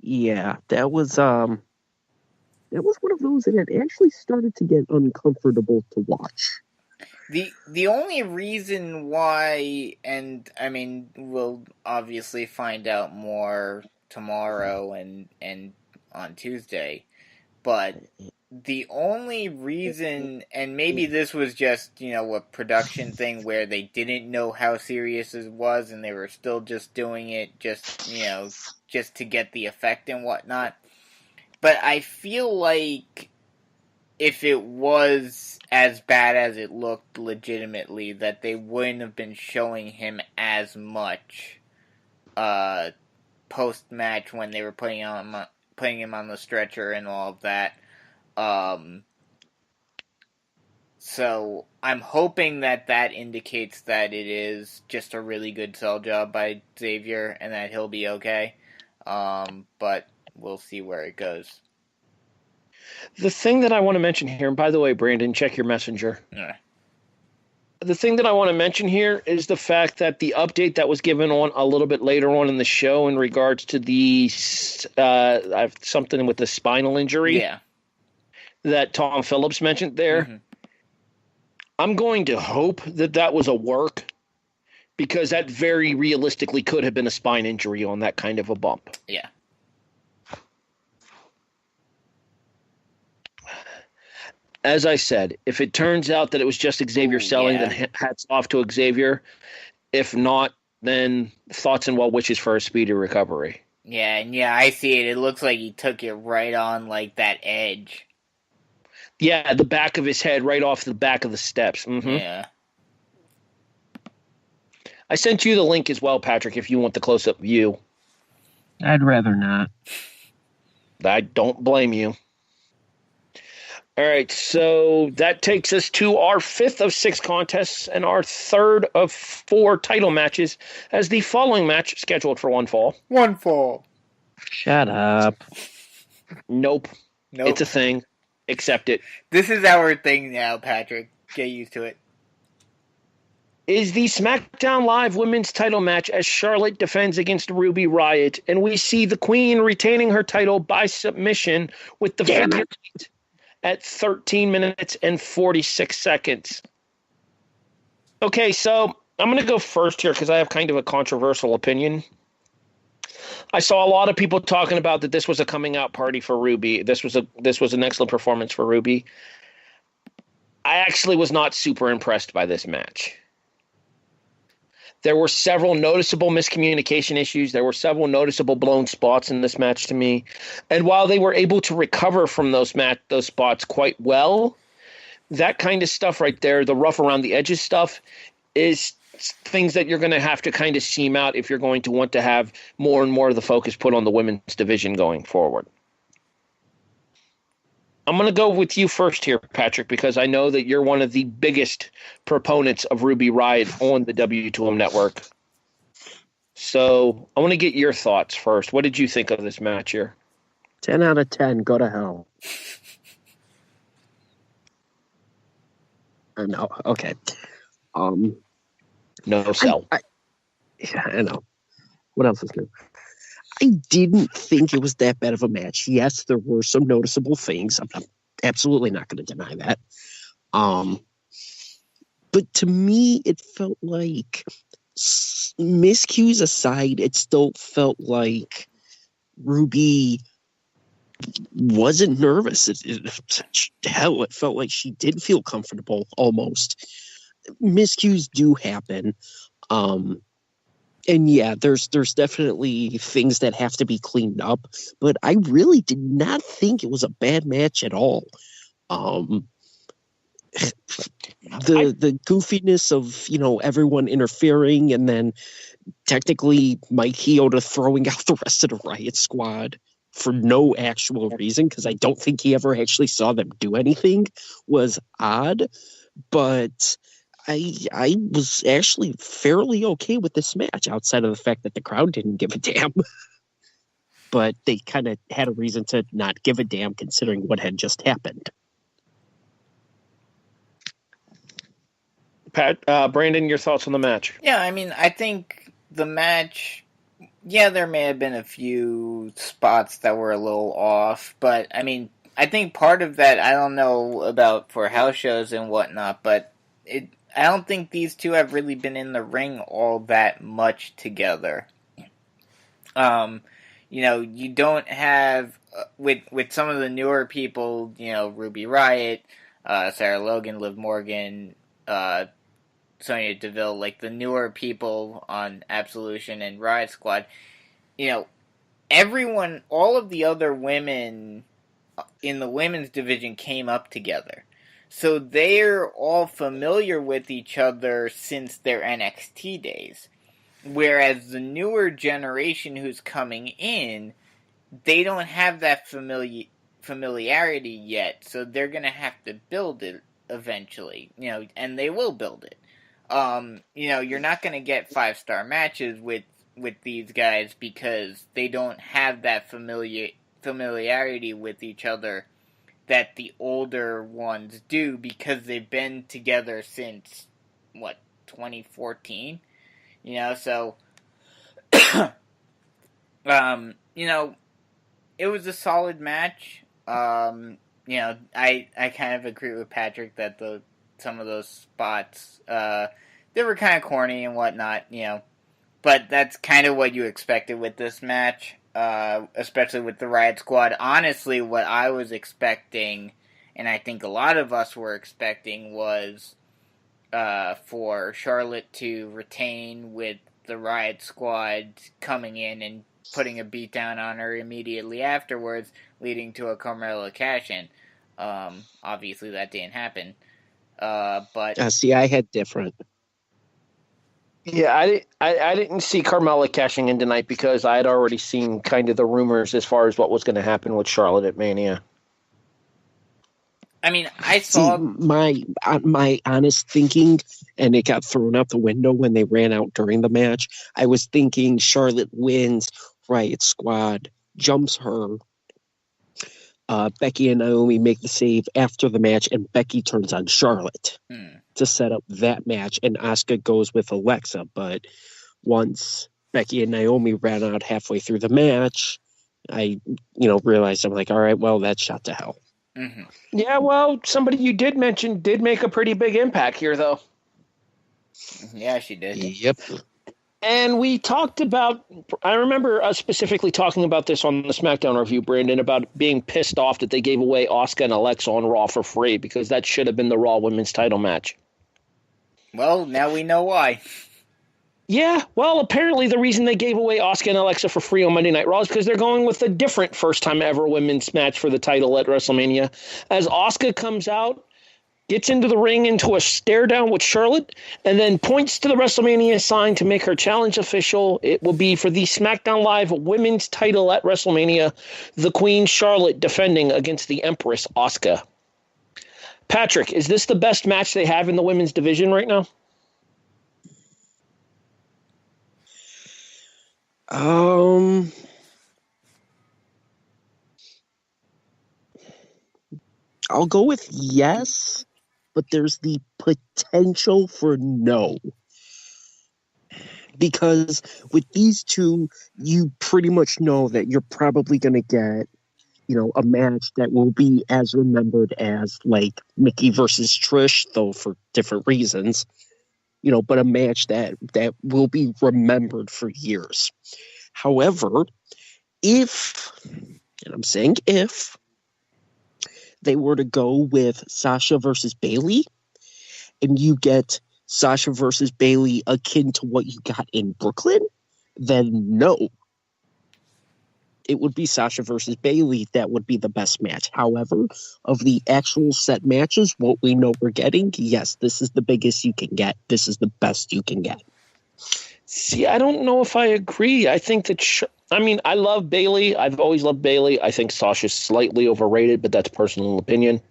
[SPEAKER 3] Yeah, that was one of those that it actually started to get uncomfortable to watch.
[SPEAKER 4] The only reason why, and I mean, we'll obviously find out more tomorrow and on Tuesday, but the only reason, and maybe this was just, a production thing where they didn't know how serious it was and they were still just doing it just to get the effect and whatnot. But I feel like if it was as bad as it looked legitimately, that they wouldn't have been showing him as much post-match when they were putting him on the stretcher and all of that. So I'm hoping that indicates that it is just a really good sell job by Xavier and that he'll be okay. But we'll see where it goes.
[SPEAKER 2] The thing that I want to mention here, and by the way, Brandon, check your messenger.
[SPEAKER 4] Yeah.
[SPEAKER 2] The thing that I want to mention here is the fact that the update that was given on a little bit later on in the show in regards to the something with the spinal injury that Tom Phillips mentioned there. Mm-hmm. I'm going to hope that was a work because that very realistically could have been a spine injury on that kind of a bump.
[SPEAKER 4] Yeah.
[SPEAKER 2] As I said, if it turns out that it was just Xavier selling, then hats off to Xavier. If not, then thoughts and well wishes for a speedy recovery.
[SPEAKER 4] Yeah, I see it. It looks like he took it right on, like, that edge.
[SPEAKER 2] Yeah, the back of his head, right off the back of the steps. Mm-hmm.
[SPEAKER 4] Yeah.
[SPEAKER 2] I sent you the link as well, Patrick, if you want the close-up view.
[SPEAKER 3] I'd rather not.
[SPEAKER 2] I don't blame you. All right, so that takes us to our 5th of 6 contests and our 3rd of 4 title matches as the following match scheduled for one fall.
[SPEAKER 4] One fall.
[SPEAKER 3] Shut up.
[SPEAKER 2] Nope. It's a thing. Accept it.
[SPEAKER 4] This is our thing now, Patrick. Get used to it.
[SPEAKER 2] is the SmackDown Live Women's title match as Charlotte defends against Ruby Riott, and we see the Queen retaining her title by submission with the figure eight at 13 minutes and 46 seconds. Okay, so I'm going to go first here because I have kind of a controversial opinion. I saw a lot of people talking about that this was a coming out party for Ruby. This was an excellent performance for Ruby. I actually was not super impressed by this match. There were several noticeable miscommunication issues. There were several noticeable blown spots in this match to me. And while they were able to recover from those spots quite well, that kind of stuff right there, the rough around the edges stuff, is things that you're going to have to kind of seam out if you're going to want to have more and more of the focus put on the women's division going forward. I'm going to go with you first here, Patrick, because I know that you're one of the biggest proponents of Ruby Riott on the W2M network. So I want to get your thoughts first. What did you think of this match here?
[SPEAKER 3] 10 out of 10. Go to hell. I know. Okay.
[SPEAKER 2] No sell.
[SPEAKER 3] Yeah, I know. What else is new? I didn't think it was that bad of a match. Yes, there were some noticeable things. I'm absolutely not going to deny that. But to me, it felt like, miscues aside, it still felt like Ruby wasn't nervous. Hell, it felt like she did feel comfortable almost. Miscues do happen. And yeah, there's definitely things that have to be cleaned up, but I really did not think it was a bad match at all. The goofiness of, everyone interfering and then technically Mike Chioda throwing out the rest of the Riot Squad for no actual reason, because I don't think he ever actually saw them do anything, was odd, but I was actually fairly okay with this match outside of the fact that the crowd didn't give a damn. But they kind of had a reason to not give a damn considering what had just happened.
[SPEAKER 2] Pat, Brandon, your thoughts on the match?
[SPEAKER 4] Yeah, I mean, I think the match, yeah, there may have been a few spots that were a little off, but I mean, I think part of that, I don't know about for house shows and whatnot, but I don't think these two have really been in the ring all that much together. You don't have, with some of the newer people, Ruby Riott, Sarah Logan, Liv Morgan, Sonya Deville, like the newer people on Absolution and Riot Squad, everyone, all of the other women in the women's division came up together. So they're all familiar with each other since their NXT days. Whereas the newer generation who's coming in, they don't have that familiarity yet. So they're going to have to build it eventually, and they will build it. You're not going to get 5-star matches with these guys because they don't have that familiarity with each other that the older ones do, because they've been together since 2014, so it was a solid match. I kind of agree with Patrick that some of those spots they were kind of corny and whatnot, but that's kind of what you expected with this match. Especially with the Riot Squad. Honestly, what I was expecting, and I think a lot of us were expecting, was for Charlotte to retain with the Riot Squad coming in and putting a beatdown on her immediately afterwards, leading to a Carmella cash-in. Obviously, that didn't happen. But
[SPEAKER 3] see, I had different.
[SPEAKER 2] Yeah, I didn't see Carmella cashing in tonight because I had already seen kind of the rumors as far as what was going to happen with Charlotte at Mania.
[SPEAKER 4] I mean, I saw
[SPEAKER 3] my honest thinking, and it got thrown out the window when they ran out during the match. I was thinking Charlotte wins, Riot Squad jumps her. Becky and Naomi make the save after the match, and Becky turns on Charlotte. to set up that match, and Asuka goes with Alexa. But once Becky and Naomi ran out halfway through the match, I, realized I'm like, all right, well, that's shot to hell.
[SPEAKER 2] Mm-hmm. Yeah, well, somebody you did mention did make a pretty big impact here, though.
[SPEAKER 4] Yeah, she did.
[SPEAKER 3] Yep.
[SPEAKER 2] And we talked about, I remember us specifically talking about this on the SmackDown review, Brandon, about being pissed off that they gave away Asuka and Alexa on Raw for free, because that should have been the Raw Women's title match.
[SPEAKER 4] Well, now we know why.
[SPEAKER 2] Yeah, well, apparently the reason they gave away Asuka and Alexa for free on Monday Night Raw is because they're going with a different first-time ever women's match for the title at WrestleMania. As Asuka comes out, gets into the ring into a stare down with Charlotte, and then points to the WrestleMania sign to make her challenge official. It will be for the SmackDown Live women's title at WrestleMania, the Queen Charlotte defending against the Empress Asuka. Patrick, is this the best match they have in the women's division right now?
[SPEAKER 3] I'll go with yes, but there's the potential for no. Because with these two, you pretty much know that you're probably going to get, a match that will be as remembered as, like, Mickey versus Trish, though for different reasons. But a match that will be remembered for years. However, if, and I'm saying if, they were to go with Sasha versus Bayley, and you get Sasha versus Bayley akin to what you got in Brooklyn, then no. It would be Sasha versus Bayley that would be the best match. However, of the actual set matches, what we know we're getting, yes, this is the biggest you can get. This is the best you can get.
[SPEAKER 2] See, I don't know if I agree. I think that, I love Bayley. I've always loved Bayley. I think Sasha's slightly overrated, but that's personal opinion.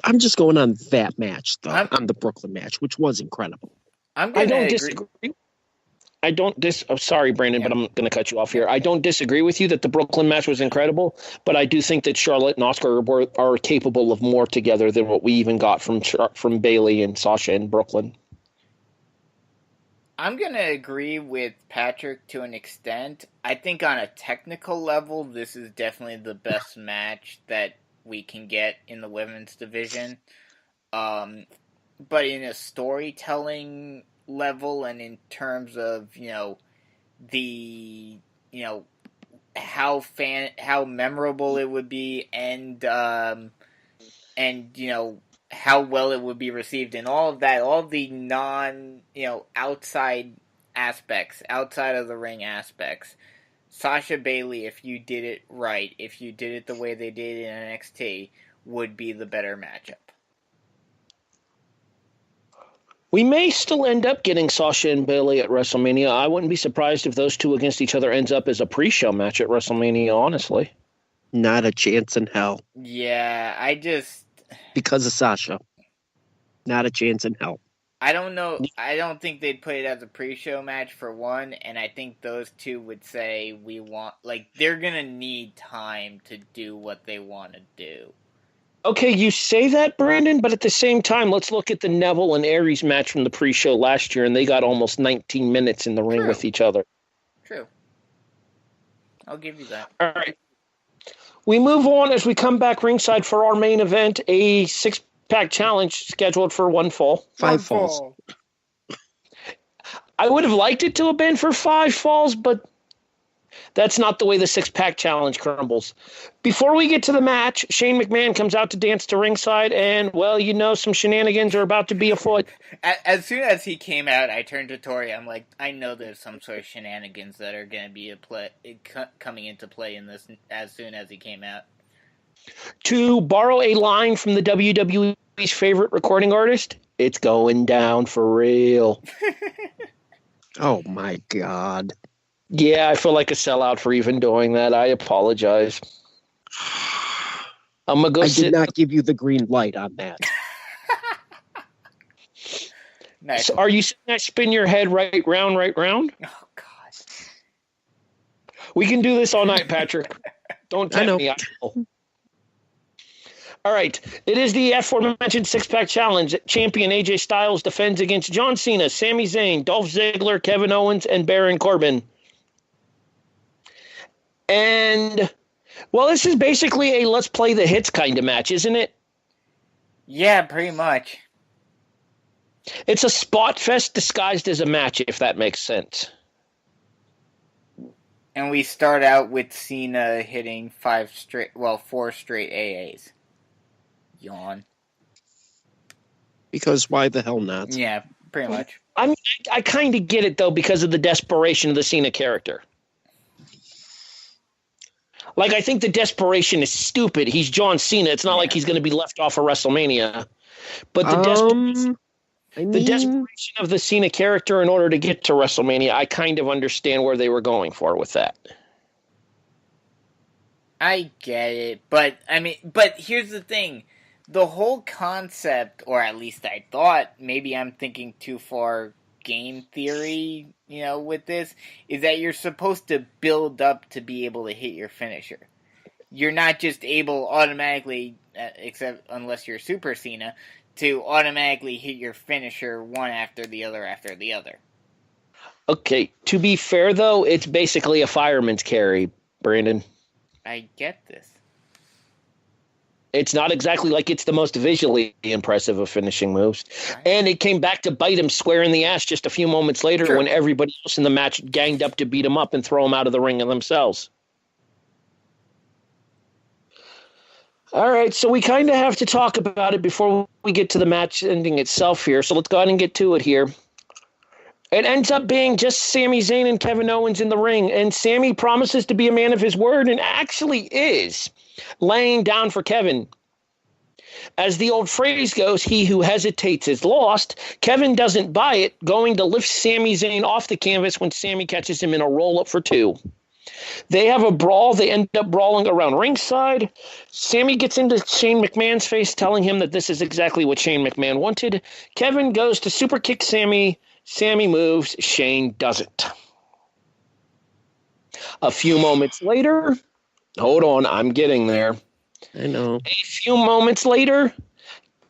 [SPEAKER 3] I'm just going on that match, though, on the Brooklyn match, which was incredible.
[SPEAKER 2] I don't disagree. Sorry, Brandon, but I'm going to cut you off here. I don't disagree with you that the Brooklyn match was incredible, but I do think that Charlotte and Asuka are capable of more together than what we even got from Bayley and Sasha in Brooklyn.
[SPEAKER 4] I'm going to agree with Patrick to an extent. I think on a technical level, this is definitely the best match that we can get in the women's division. But in a storytelling level and in terms of, how memorable it would be and how well it would be received and all of that, all of the outside aspects, outside of the ring aspects. Sasha Bayley, if you did it right, if you did it the way they did in NXT, would be the better matchup.
[SPEAKER 2] We may still end up getting Sasha and Bayley at WrestleMania. I wouldn't be surprised if those two against each other ends up as a pre-show match at WrestleMania, honestly.
[SPEAKER 3] Not a chance in hell.
[SPEAKER 4] Yeah,
[SPEAKER 3] because of Sasha. Not a chance in hell.
[SPEAKER 4] I don't know. I don't think they'd put it as a pre-show match for one, and I think those two would say they're going to need time to do what they want to do.
[SPEAKER 2] Okay, you say that, Brandon, but at the same time, let's look at the Neville and Aries match from the pre-show last year, and they got almost 19 minutes in the ring with each other.
[SPEAKER 4] True. I'll give you that.
[SPEAKER 2] All right. We move on as we come back ringside for our main event, a six-pack challenge scheduled for one fall.
[SPEAKER 3] 5 falls.
[SPEAKER 2] I would have liked it to have been for 5 falls, but that's not the way the six-pack challenge crumbles. Before we get to the match, Shane McMahon comes out to dance to ringside, and, some shenanigans are about to be afoot.
[SPEAKER 4] As soon as he came out, I turned to Tori. I'm like, I know there's some sort of shenanigans that are going to be coming into play in this as soon as he came out.
[SPEAKER 2] To borrow a line from the WWE's favorite recording artist, it's going down for real.
[SPEAKER 3] Oh, my God.
[SPEAKER 2] Yeah, I feel like a sellout for even doing that. I apologize. I'm gonna go.
[SPEAKER 3] I did not give you the green light on that.
[SPEAKER 4] Nice.
[SPEAKER 2] So are you saying I spin your head right round?
[SPEAKER 4] Oh, God.
[SPEAKER 2] We can do this all night, Patrick. Don't tempt me. All right. It is the aforementioned six-pack challenge. Champion AJ Styles defends against John Cena, Sami Zayn, Dolph Ziggler, Kevin Owens, and Baron Corbin. And, well, this is basically a let's play the hits kind of match, isn't it?
[SPEAKER 4] Yeah, pretty much.
[SPEAKER 2] It's a spot fest disguised as a match, if that makes sense.
[SPEAKER 4] And we start out with Cena hitting 4 straight AAs. Yawn.
[SPEAKER 3] Because why the hell not?
[SPEAKER 4] Yeah, pretty much.
[SPEAKER 2] I mean, I kind of get it, though, because of the desperation of the Cena character. Like, I think the desperation is stupid. He's John Cena. It's not like he's going to be left off of WrestleMania. But the desperation of the Cena character in order to get to WrestleMania, I kind of understand where they were going for with that.
[SPEAKER 4] I get it. But here's the thing. The whole concept, or at least I thought, maybe I'm thinking too far game theory, with this, is that you're supposed to build up to be able to hit your finisher. You're not just able automatically, except unless you're Super Cena, to automatically hit your finisher one after the other. Okay,
[SPEAKER 2] to be fair, though, it's basically a fireman's carry, Brandon.
[SPEAKER 4] I get this.
[SPEAKER 2] It's not exactly like it's the most visually impressive of finishing moves. Right. And it came back to bite him square in the ass just a few moments later when everybody else in the match ganged up to beat him up and throw him out of the ring themselves. All right, so we kind of have to talk about it before we get to the match ending itself here. So let's go ahead and get to it here. It ends up being just Sami Zayn and Kevin Owens in the ring, and Sami promises to be a man of his word and actually is, laying down for Kevin. As the old phrase goes, he who hesitates is lost. Kevin doesn't buy it, going to lift Sami Zayn off the canvas when Sami catches him in a roll-up for 2. They have a brawl. They end up brawling around ringside. Sami gets into Shane McMahon's face, telling him that this is exactly what Shane McMahon wanted. Kevin goes to super kick Sami. Sami moves. Shane doesn't. A few moments later, hold on, I'm getting there.
[SPEAKER 3] I know.
[SPEAKER 2] A few moments later,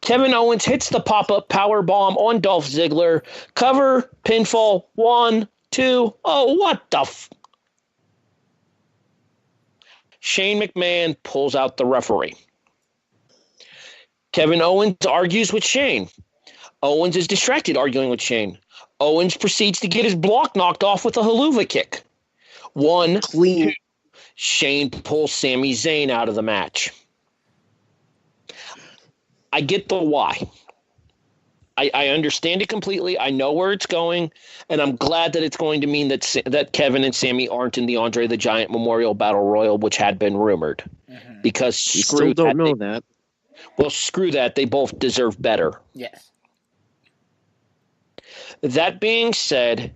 [SPEAKER 2] Kevin Owens hits the pop-up power bomb on Dolph Ziggler. Cover, pinfall, 1, 2. Oh, what the Shane McMahon pulls out the referee. Kevin Owens argues with Shane. Owens is distracted arguing with Shane. Owens proceeds to get his block knocked off with a haluva kick. 1, clean. 2. Shane pulls Sami Zayn out of the match. I get the why. I understand it completely. I know where it's going, and I'm glad that it's going to mean that Kevin and Sami aren't in the Andre the Giant Memorial Battle Royal, which had been rumored. Mm-hmm. Because
[SPEAKER 3] we still don't know that.
[SPEAKER 2] Well, screw that. They both deserve better.
[SPEAKER 4] Yes.
[SPEAKER 2] That being said,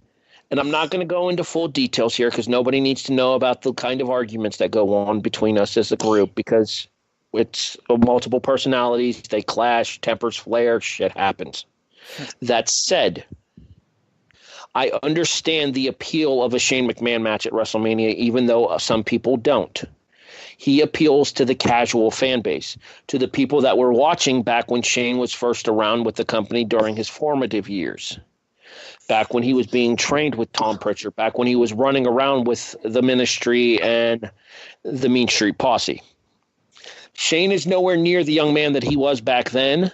[SPEAKER 2] and I'm not going to go into full details here because nobody needs to know about the kind of arguments that go on between us as a group because it's multiple personalities. They clash, tempers flare, shit happens. That said, I understand the appeal of a Shane McMahon match at WrestleMania, even though some people don't. He appeals to the casual fan base, to the people that were watching back when Shane was first around with the company during his formative years, back when he was being trained with Tom Pritchard, back when he was running around with the Ministry and the Mean Street Posse. Shane is nowhere near the young man that he was back then,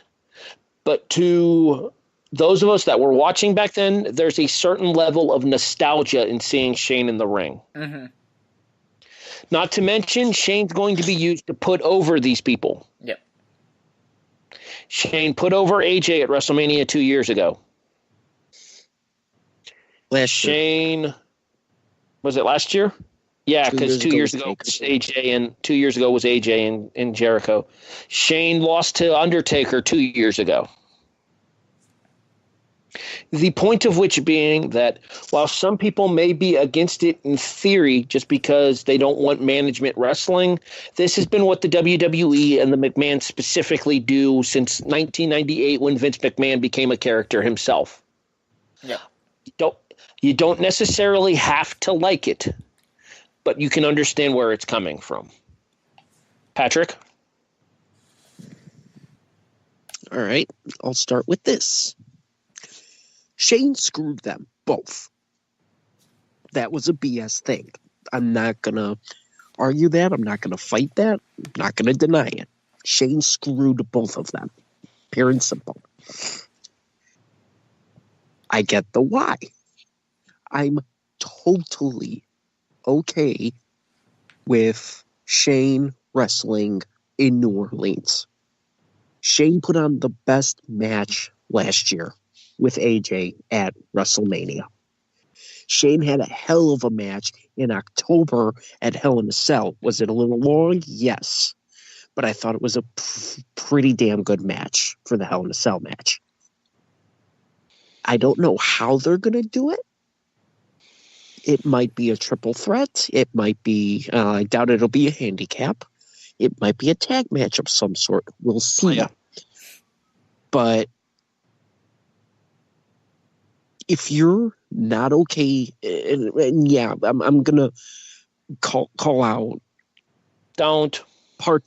[SPEAKER 2] but to those of us that were watching back then, there's a certain level of nostalgia in seeing Shane in the ring. Mm-hmm. Not to mention, Shane's going to be used to put over these people.
[SPEAKER 4] Yep.
[SPEAKER 2] Shane put over AJ at WrestleMania 2 years ago. Shane, was it last year? Yeah, because 2 years ago was AJ, and 2 years ago was AJ and Jericho. Shane lost to Undertaker 2 years ago. The point of which being that while some people may be against it in theory just because they don't want management wrestling, this has been what the WWE and the McMahon specifically do since 1998 when Vince McMahon became a character himself.
[SPEAKER 4] Yeah.
[SPEAKER 2] You don't necessarily have to like it, but you can understand where it's coming from. Patrick?
[SPEAKER 3] All right, I'll start with this. Shane screwed them both. That was a BS thing. I'm not going to argue that. I'm not going to fight that. I'm not going to deny it. Shane screwed both of them. Pure and simple. I get the why. I'm totally okay with Shane wrestling in New Orleans. Shane put on the best match last year with AJ at WrestleMania. Shane had a hell of a match in October at Hell in a Cell. Was it a little long? Yes. But I thought it was a pretty damn good match for the Hell in a Cell match. I don't know how they're going to do it. It might be a triple threat. It might be, I doubt it'll be a handicap. It might be a tag match of some sort. We'll see.
[SPEAKER 2] Yeah.
[SPEAKER 3] But if you're not okay, and yeah, I'm going to call out.
[SPEAKER 2] Don't.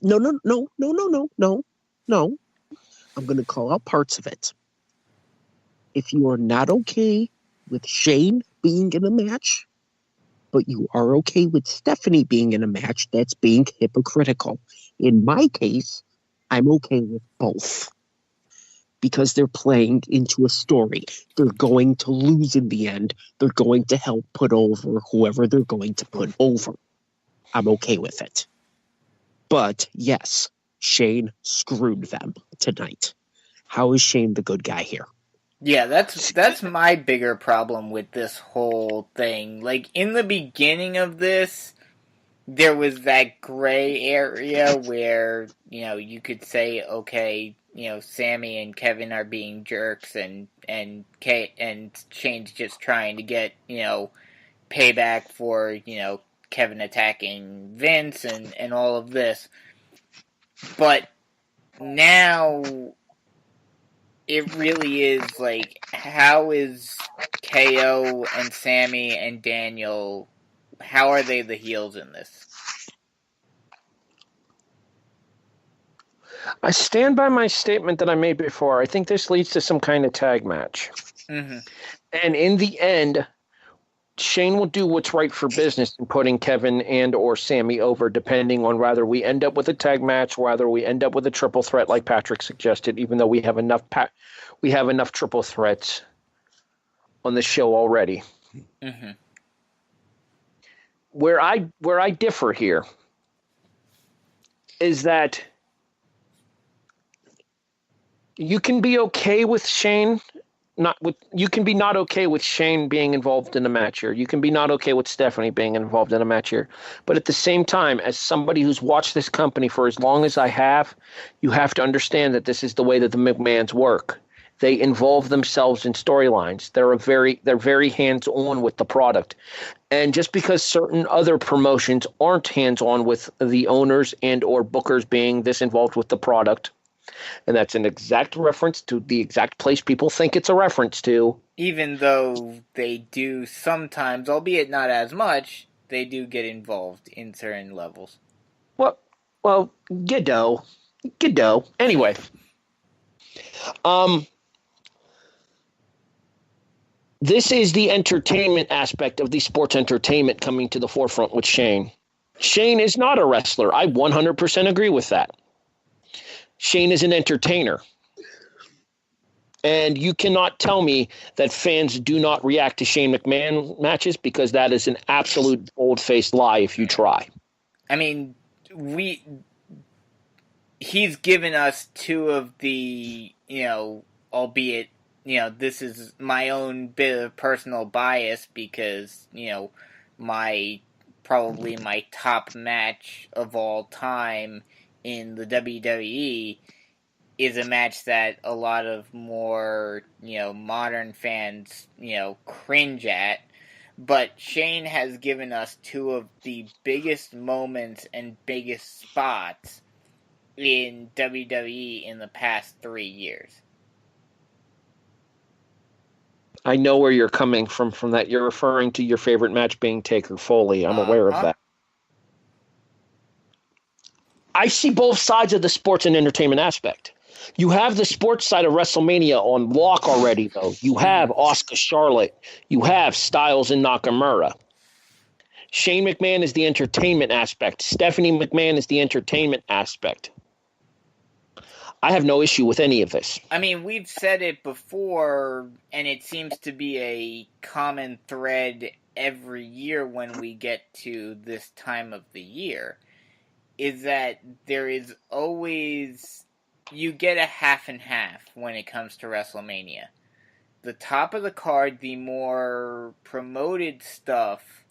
[SPEAKER 3] No. I'm going to call out parts of it. If you are not okay with Shane being in a match, but you are okay with Stephanie being in a match, that's being hypocritical. In my case, I'm okay with both. Because they're playing into a story. They're going to lose in the end. They're going to help put over whoever they're going to put over. I'm okay with it. But yes, Shane screwed them tonight. How is Shane the good guy here?
[SPEAKER 4] Yeah, that's my bigger problem with this whole thing. Like, in the beginning of this, there was that gray area where, you could say, okay, Sami and Kevin are being jerks and Shane's just trying to get, payback for, Kevin attacking Vince and all of this. But now it really is like, how is KO and Sami and Daniel, how are they the heels in this?
[SPEAKER 2] I stand by my statement that I made before. I think this leads to some kind of tag match.
[SPEAKER 4] Mm-hmm.
[SPEAKER 2] And in the end, Shane will do what's right for business in putting Kevin and or Sami over, depending on whether we end up with a tag match, whether we end up with a triple threat like Patrick suggested, even though we have enough triple threats on the show already.
[SPEAKER 4] Mm-hmm.
[SPEAKER 2] Where I differ here is that you can be okay with Shane. You can be not okay with Shane being involved in a match here. You can be not okay with Stephanie being involved in a match here. But at the same time, as somebody who's watched this company for as long as I have, you have to understand that this is the way that the McMahons work. They involve themselves in storylines. They're very hands-on with the product. And just because certain other promotions aren't hands-on with the owners and or bookers being this involved with the product, and that's an exact reference to the exact place people think it's a reference to. Even
[SPEAKER 4] though they do sometimes, albeit not as much, they do get involved in certain levels.
[SPEAKER 2] Well, Giddo. Anyway. This is the entertainment aspect of the sports entertainment coming to the forefront with Shane. Shane is not a wrestler. I 100% agree with that. Shane is an entertainer. And you cannot tell me that fans do not react to Shane McMahon matches, because that is an absolute bold-faced lie if you try.
[SPEAKER 4] I mean, he's given us two of the, albeit, this is my own bit of personal bias because, probably my top match of all time in the WWE is a match that a lot of more, modern fans, cringe at. But Shane has given us two of the biggest moments and biggest spots in WWE in the past 3 years.
[SPEAKER 2] I know where you're coming from that. You're referring to your favorite match being Taker Foley. I'm aware of that. I see both sides of the sports and entertainment aspect. You have the sports side of WrestleMania on lock already, though. You have Asuka Charlotte. You have Styles and Nakamura. Shane McMahon is the entertainment aspect. Stephanie McMahon is the entertainment aspect. I have no issue with any of this.
[SPEAKER 4] I mean, we've said it before, and it seems to be a common thread every year when we get to this time of the year, is that there is always... You get a half and half when it comes to WrestleMania. The top of the card, the more promoted stuff,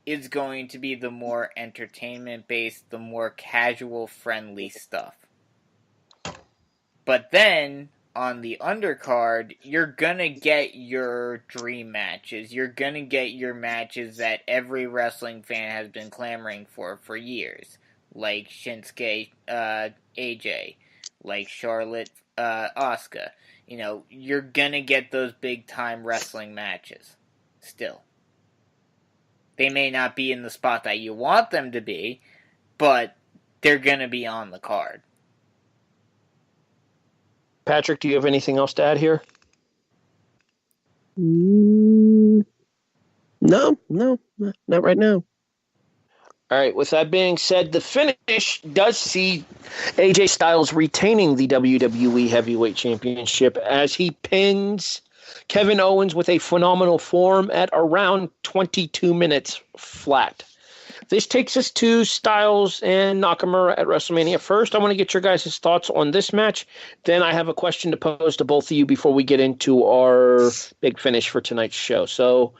[SPEAKER 4] is going to be the more entertainment-based, the more casual-friendly stuff. But then, on the undercard, you're gonna get your dream matches. You're gonna get your matches that every wrestling fan has been clamoring for years. Like Shinsuke, AJ. Like Charlotte, Asuka. You know, you're gonna get those big-time wrestling matches. Still. They may not be in the spot that you want them to be, but they're gonna be on the card.
[SPEAKER 2] Patrick, do you have anything else to add here?
[SPEAKER 3] No, not right now.
[SPEAKER 2] All right, with that being said, the finish does see AJ Styles retaining the WWE Heavyweight Championship as he pins Kevin Owens with a phenomenal form at around 22 minutes flat. This takes us to Styles and Nakamura at WrestleMania. First, I want to get your guys' thoughts on this match. Then I have a question to pose to both of you before we get into our big finish for tonight's show. So,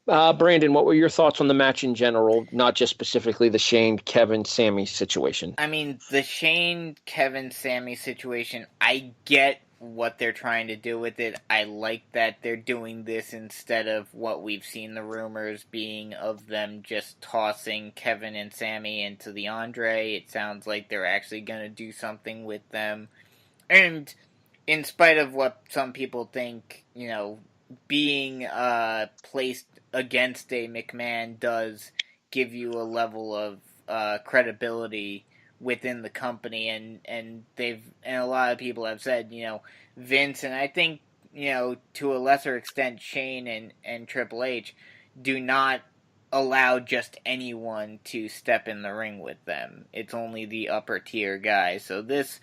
[SPEAKER 2] Brandon, what were your thoughts on the match in general, not just specifically the Shane, Kevin, Sami situation?
[SPEAKER 4] I mean, the Shane, Kevin, Sami situation, I get what they're trying to do with it. I like that they're doing this instead of what we've seen the rumors being of them just tossing Kevin and Sami into the Andre. It sounds like they're actually going to do something with them. And in spite of what some people think, you know, being placed against a McMahon does give you a level of credibility within the company, and a lot of people have said, you know, Vince, and I think, you know, to a lesser extent Shane and Triple H, do not allow just anyone to step in the ring with them. It's only the upper tier guys. So this,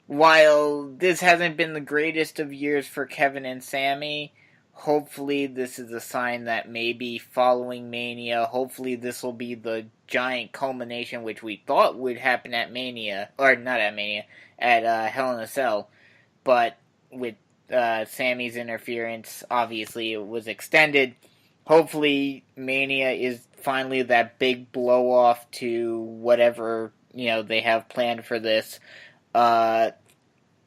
[SPEAKER 4] while this hasn't been the greatest of years for Kevin and Sami, hopefully this is a sign that maybe following Mania, hopefully this will be the giant culmination which we thought would happen at Mania, or not at Mania, at Hell in a Cell, but with Sami's interference, obviously it was extended. Hopefully Mania is finally that big blow off to whatever, you know, they have planned for this, and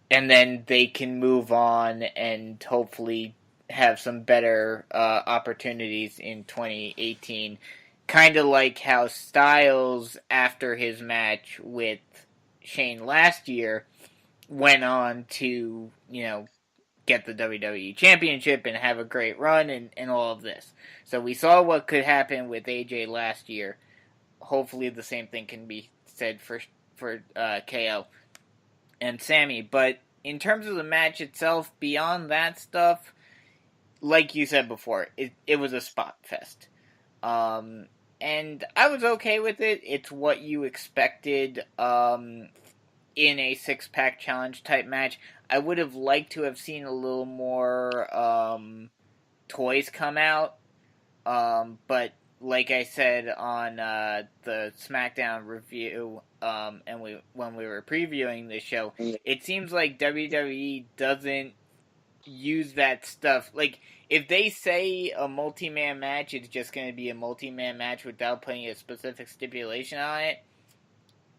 [SPEAKER 4] then they can move on and hopefully have some better opportunities in 2018. Kind of like how Styles, after his match with Shane last year, went on to, you know, get the WWE Championship and have a great run and all of this. So we saw what could happen with AJ last year. Hopefully the same thing can be said for KO and Sami. But in terms of the match itself, beyond that stuff, like you said before, it was a spot fest. And I was okay with it. It's what you expected in a six-pack challenge type match. I would have liked to have seen a little more toys come out. But like I said on the SmackDown review, and when we were previewing the show, it seems like WWE doesn't use that stuff. Like, if they say a multi-man match is just going to be a multi-man match without putting a specific stipulation on it,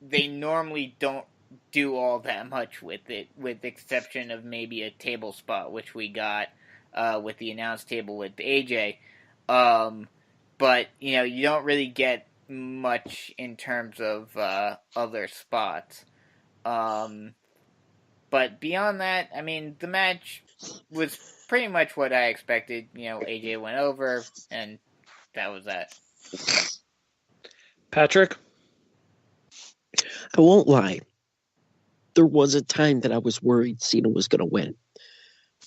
[SPEAKER 4] they normally don't do all that much with it, with the exception of maybe a table spot, which we got with the announce table with AJ. But, you know, you don't really get much in terms of other spots. But beyond that, I mean, the match was pretty much what I expected. You know, AJ went over, and that was that.
[SPEAKER 2] Patrick?
[SPEAKER 3] I won't lie. there was a time that I was worried Cena was going to win.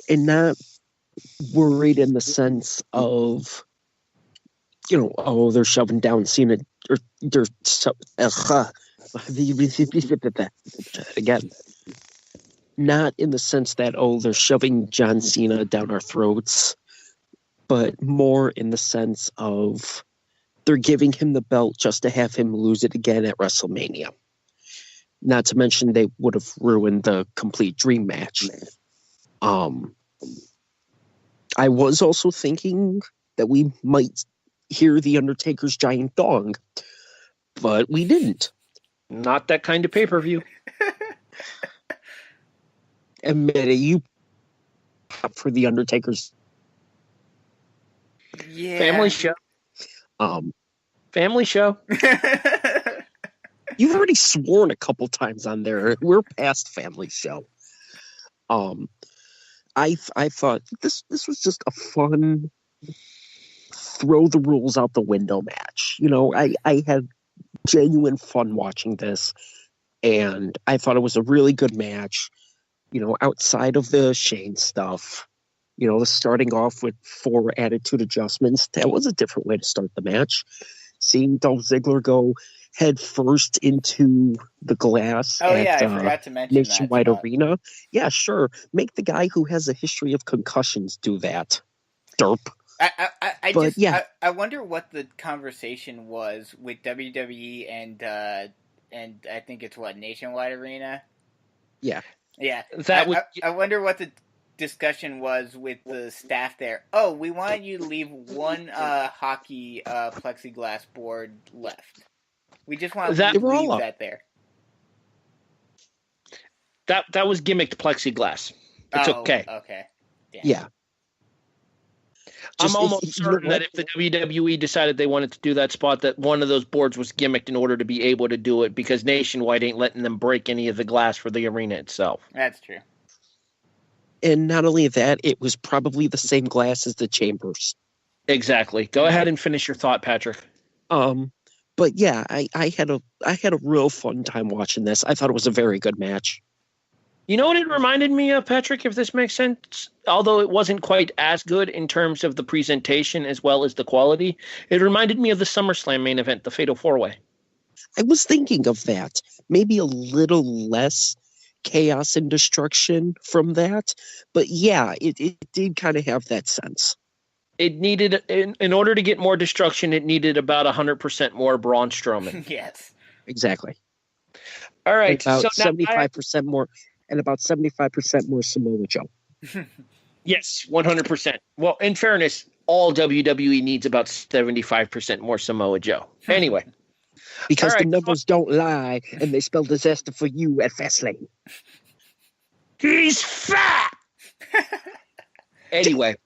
[SPEAKER 3] And not worried in the sense of, they're shoving down Cena, or they're again. Not in the sense that, they're shoving John Cena down our throats, but more in the sense of they're giving him the belt just to have him lose it again at WrestleMania. Not to mention they would have ruined the complete dream match. I was also thinking that we might hear The Undertaker's giant dong, but we didn't.
[SPEAKER 2] Not that kind of pay-per-view.
[SPEAKER 3] Admit it, you for The Undertaker's
[SPEAKER 2] family show. Family show.
[SPEAKER 3] You've already sworn a couple times on there. We're past family show. I thought this was just a fun throw the rules out the window match. I had genuine fun watching this, and I thought it was a really good match. Outside of the Shane stuff, starting off with 4 attitude adjustments, that was a different way to start the match. Seeing Dolph Ziggler go head first into the glass
[SPEAKER 4] I forgot to mention
[SPEAKER 3] Nationwide Arena. Yeah, sure. Make the guy who has a history of concussions do that. Derp.
[SPEAKER 4] I wonder what the conversation was with WWE and I think it's Nationwide Arena.
[SPEAKER 3] Yeah.
[SPEAKER 4] Yeah. I wonder what the discussion was with the staff there. Oh, we wanted you to leave one hockey plexiglass board left. We just want to leave that there.
[SPEAKER 2] That was gimmicked plexiglass. It's okay.
[SPEAKER 4] Okay. Damn.
[SPEAKER 3] Yeah.
[SPEAKER 2] I'm almost certain that if the WWE decided they wanted to do that spot, that one of those boards was gimmicked in order to be able to do it, because Nationwide ain't letting them break any of the glass for the arena itself.
[SPEAKER 4] That's true.
[SPEAKER 3] And not only that, it was probably the same glass as the chambers.
[SPEAKER 2] Exactly. Go ahead and finish your thought, Patrick.
[SPEAKER 3] But yeah, I had a real fun time watching this. I thought it was a very good match.
[SPEAKER 2] You know what it reminded me of, Patrick, if this makes sense? Although it wasn't quite as good in terms of the presentation as well as the quality, it reminded me of the SummerSlam main event, the Fatal 4-Way.
[SPEAKER 3] I was thinking of that. Maybe a little less chaos and destruction from that. But yeah, it did kind of have that sense.
[SPEAKER 2] It needed, in order to get more destruction, it needed about 100% more Braun Strowman.
[SPEAKER 4] Yes.
[SPEAKER 3] Exactly.
[SPEAKER 2] All right.
[SPEAKER 3] About 75% more. And about 75% more Samoa Joe.
[SPEAKER 2] Yes, 100%. Well, in fairness, all WWE needs about 75% more Samoa Joe. Anyway.
[SPEAKER 3] Because the numbers don't lie, and they spell disaster for you at Fastlane.
[SPEAKER 2] He's fat! Anyway,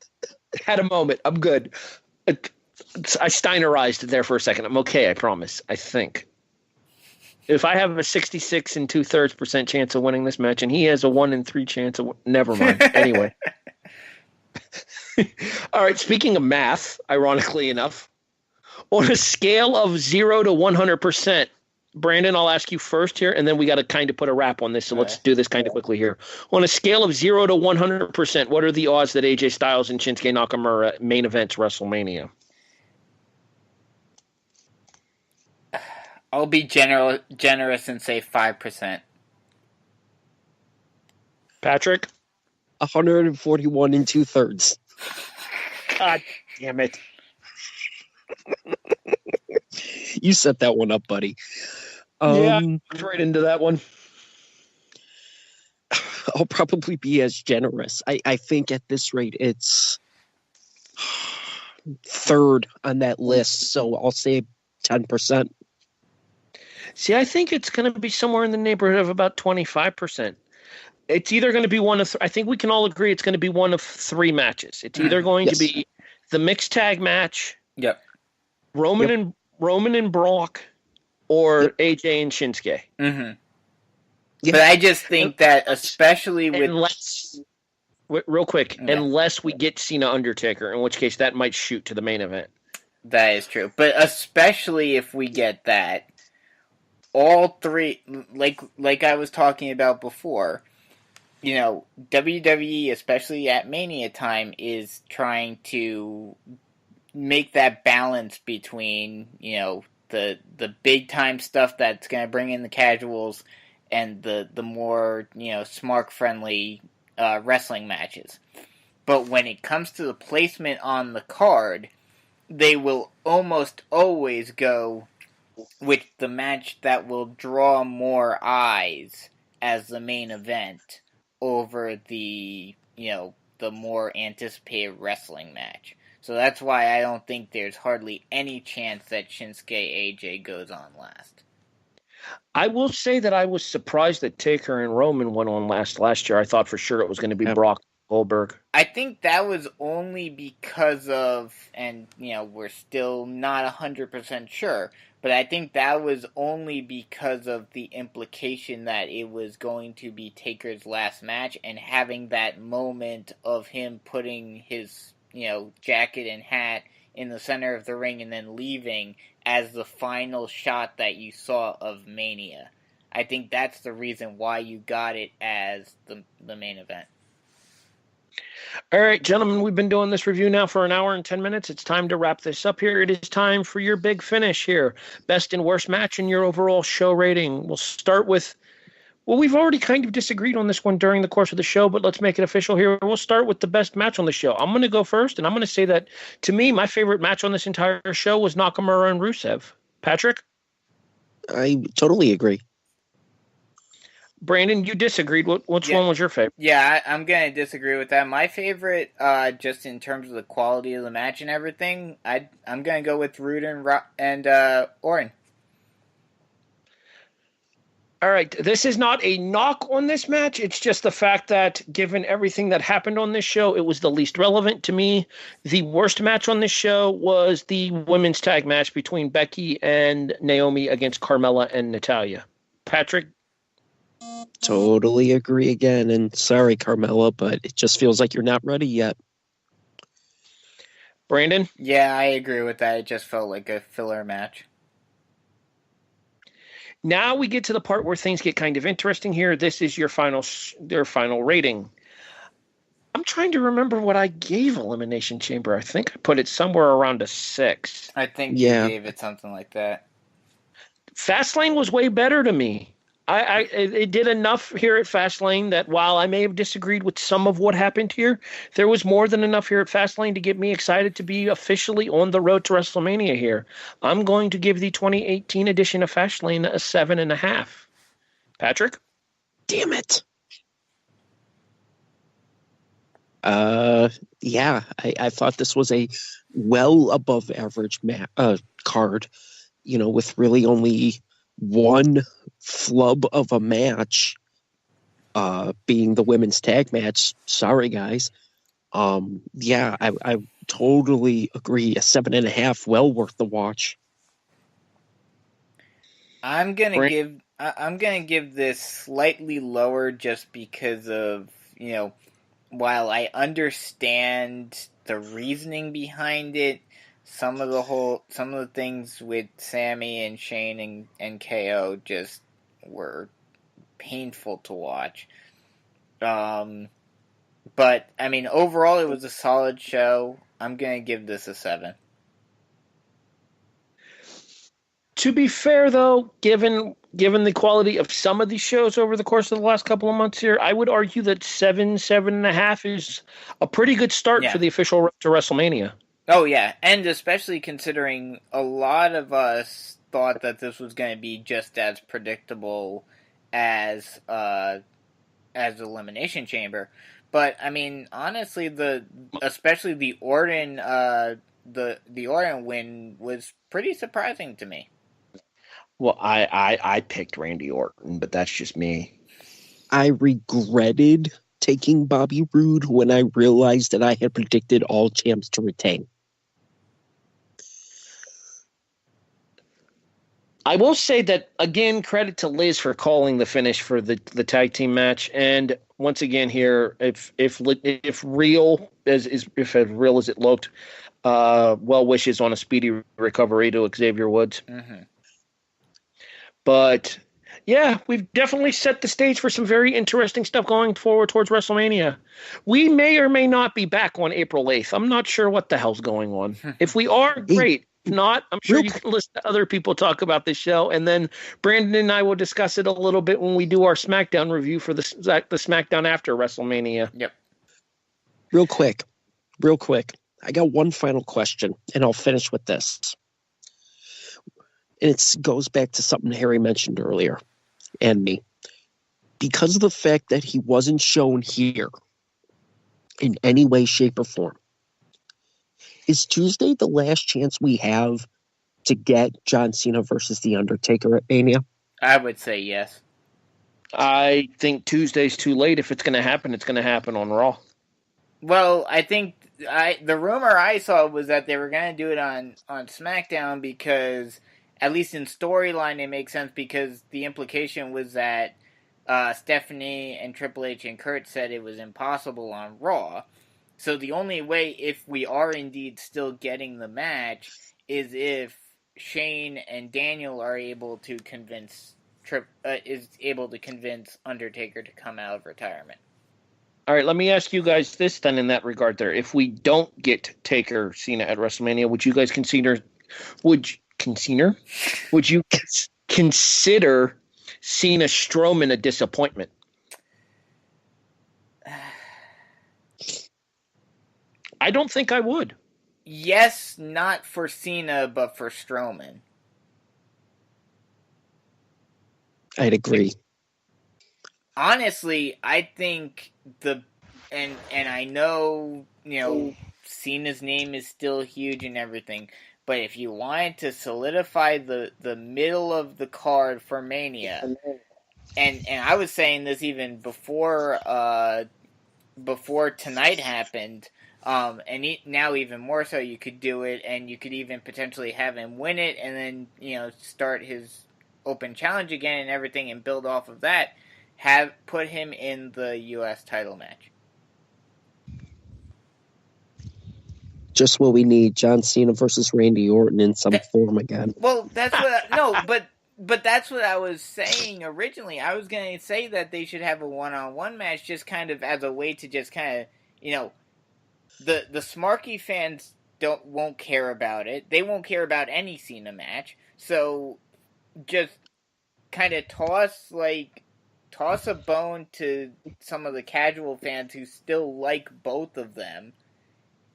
[SPEAKER 2] had a moment. I'm good. I Steinerized there for a second. I'm okay, I promise. I think. If I have a 66 2/3% chance of winning this match, and he has a 1 in 3 chance of never mind. Anyway. All right. Speaking of math, ironically enough, on a scale of 0 to 100%, Brandon, I'll ask you first here, and then we got to kind of put a wrap on this. So let's do this kind of quickly here. On a scale of 0 to 100%, what are the odds that AJ Styles and Shinsuke Nakamura main events WrestleMania?
[SPEAKER 4] I'll be generous and say 5%.
[SPEAKER 2] Patrick?
[SPEAKER 3] 141 2/3.
[SPEAKER 2] God damn it.
[SPEAKER 3] You set that one up, buddy.
[SPEAKER 2] Yeah, right into that one.
[SPEAKER 3] I'll probably be as generous. I think at this rate it's third on that list, so I'll say 10%.
[SPEAKER 2] See, I think it's going to be somewhere in the neighborhood of about 25%. It's either going to be one of I think we can all agree it's going to be one of 3 matches. It's either going to be the mixed tag match, Roman and Brock, or AJ and Shinsuke.
[SPEAKER 4] Mm-hmm. But I just think that especially with
[SPEAKER 2] real quick, unless we get Cena Undertaker, in which case that might shoot to the main event.
[SPEAKER 4] That is true. But especially if we get that, all three, like I was talking about before, you know, WWE, especially at Mania time, is trying to make that balance between, you know, the big time stuff that's going to bring in the casuals and the more, you know, smart friendly wrestling matches. But when it comes to the placement on the card, they will almost always go with the match that will draw more eyes as the main event over the, you know, the more anticipated wrestling match. So that's why I don't think there's hardly any chance that Shinsuke AJ goes on last.
[SPEAKER 2] I will say that I was surprised that Taker and Roman went on last year. I thought for sure it was going to be Brock Goldberg.
[SPEAKER 4] I think that was only because of, and, you know, we're still not 100% sure, but I think that was only because of the implication that it was going to be Taker's last match and having that moment of him putting his, you know, jacket and hat in the center of the ring and then leaving as the final shot that you saw of Mania. I think that's the reason why you got it as the main event.
[SPEAKER 2] All right, gentlemen, we've been doing this review now for an hour and 10 minutes. It's time to wrap this up here. It is time for your big finish here. Best and worst match and your overall show rating. We'll start with, well, we've already kind of disagreed on this one during the course of the show, but let's make it official here. We'll start with the best match on the show. I'm going to go first, and I'm going to say that, to me, my favorite match on this entire show was Nakamura and Rusev. Patrick?
[SPEAKER 3] I totally agree.
[SPEAKER 2] Brandon, you disagreed. Which one was your favorite?
[SPEAKER 4] Yeah, I'm going to disagree with that. My favorite, just in terms of the quality of the match and everything, I'm going to go with Roode and Orton.
[SPEAKER 2] All right, this is not a knock on this match. It's just the fact that given everything that happened on this show, it was the least relevant to me. The worst match on this show was the women's tag match between Becky and Naomi against Carmella and Natalya. Patrick?
[SPEAKER 3] Totally agree again. And sorry, Carmella, but it just feels like you're not ready yet.
[SPEAKER 2] Brandon?
[SPEAKER 4] Yeah, I agree with that. It just felt like a filler match.
[SPEAKER 2] Now we get to the part where things get kind of interesting here. This is your their final rating. I'm trying to remember what I gave Elimination Chamber. I think I put it somewhere around a 6.
[SPEAKER 4] I think you gave it something like that.
[SPEAKER 2] Fastlane was way better to me. It did enough here at Fastlane that while I may have disagreed with some of what happened here, there was more than enough here at Fastlane to get me excited to be officially on the road to WrestleMania here. I'm going to give the 2018 edition of Fastlane a 7.5. Patrick?
[SPEAKER 3] Damn it. Yeah, I thought this was a well above average card, you know, with really only one flub of a match, being the women's tag match. Sorry, guys. Yeah, I totally agree. A 7.5, well worth the watch.
[SPEAKER 4] I'm gonna give this slightly lower just because of, you know, while I understand the reasoning behind it, some of the things with Sami and Shane and KO just were painful to watch. But I mean, overall, it was a solid show. I'm gonna give this a 7.
[SPEAKER 2] To be fair, though, given the quality of some of these shows over the course of the last couple of months here, I would argue that 7.5 is a pretty good start for the official road to WrestleMania.
[SPEAKER 4] Oh, yeah, and especially considering a lot of us thought that this was going to be just as predictable as Elimination Chamber. But, I mean, honestly, especially the Orton the Orton win was pretty surprising to me.
[SPEAKER 2] Well, I picked Randy Orton, but that's just me.
[SPEAKER 3] I regretted taking Bobby Roode when I realized that I had predicted all champs to retain.
[SPEAKER 2] I will say that, again, credit to Liz for calling the finish for the tag team match. And once again here, if real as it looked, well wishes on a speedy recovery to Xavier Woods.
[SPEAKER 4] Mm-hmm.
[SPEAKER 2] But yeah, we've definitely set the stage for some very interesting stuff going forward towards WrestleMania. We may or may not be back on April 8th. I'm not sure what the hell's going on. If we are, great. If not, I'm sure you can listen to other people talk about this show, and then Brandon and I will discuss it a little bit when we do our SmackDown review for the SmackDown after WrestleMania.
[SPEAKER 4] Yep.
[SPEAKER 3] Real quick. I got one final question, and I'll finish with this. And it goes back to something Harry mentioned earlier, and me. Because of the fact that he wasn't shown here in any way, shape, or form, is Tuesday the last chance we have to get John Cena versus The Undertaker at Mania?
[SPEAKER 4] I would say yes.
[SPEAKER 2] I think Tuesday's too late. If it's going to happen, it's going to happen on Raw.
[SPEAKER 4] Well, I think the rumor I saw was that they were going to do it on SmackDown because, at least in storyline, it makes sense because the implication was that Stephanie and Triple H and Kurt said it was impossible on Raw. So the only way, if we are indeed still getting the match, is if Shane and Daniel are able to convince Undertaker to come out of retirement.
[SPEAKER 2] All right, let me ask you guys this then in that regard there. If we don't get Taker Cena at WrestleMania, would you guys consider Cena Strowman a disappointment? I don't think I would.
[SPEAKER 4] Yes, not for Cena, but for Strowman.
[SPEAKER 3] I'd agree.
[SPEAKER 4] Honestly, I think and I know, Cena's name is still huge and everything, but if you wanted to solidify the middle of the card for Mania, and I was saying this even before tonight happened, now even more so, you could do it, and you could even potentially have him win it, and then start his open challenge again and everything, and build off of that. Put him in the U.S. title match.
[SPEAKER 3] Just what we need: John Cena versus Randy Orton in some form again.
[SPEAKER 4] Well, that's what but that's what I was saying originally. I was going to say that they should have a one-on-one match, just kind of as a way to just kind of, the Smarky fans won't care about it. They won't care about any Cena match. So just kind of toss a bone to some of the casual fans who still like both of them,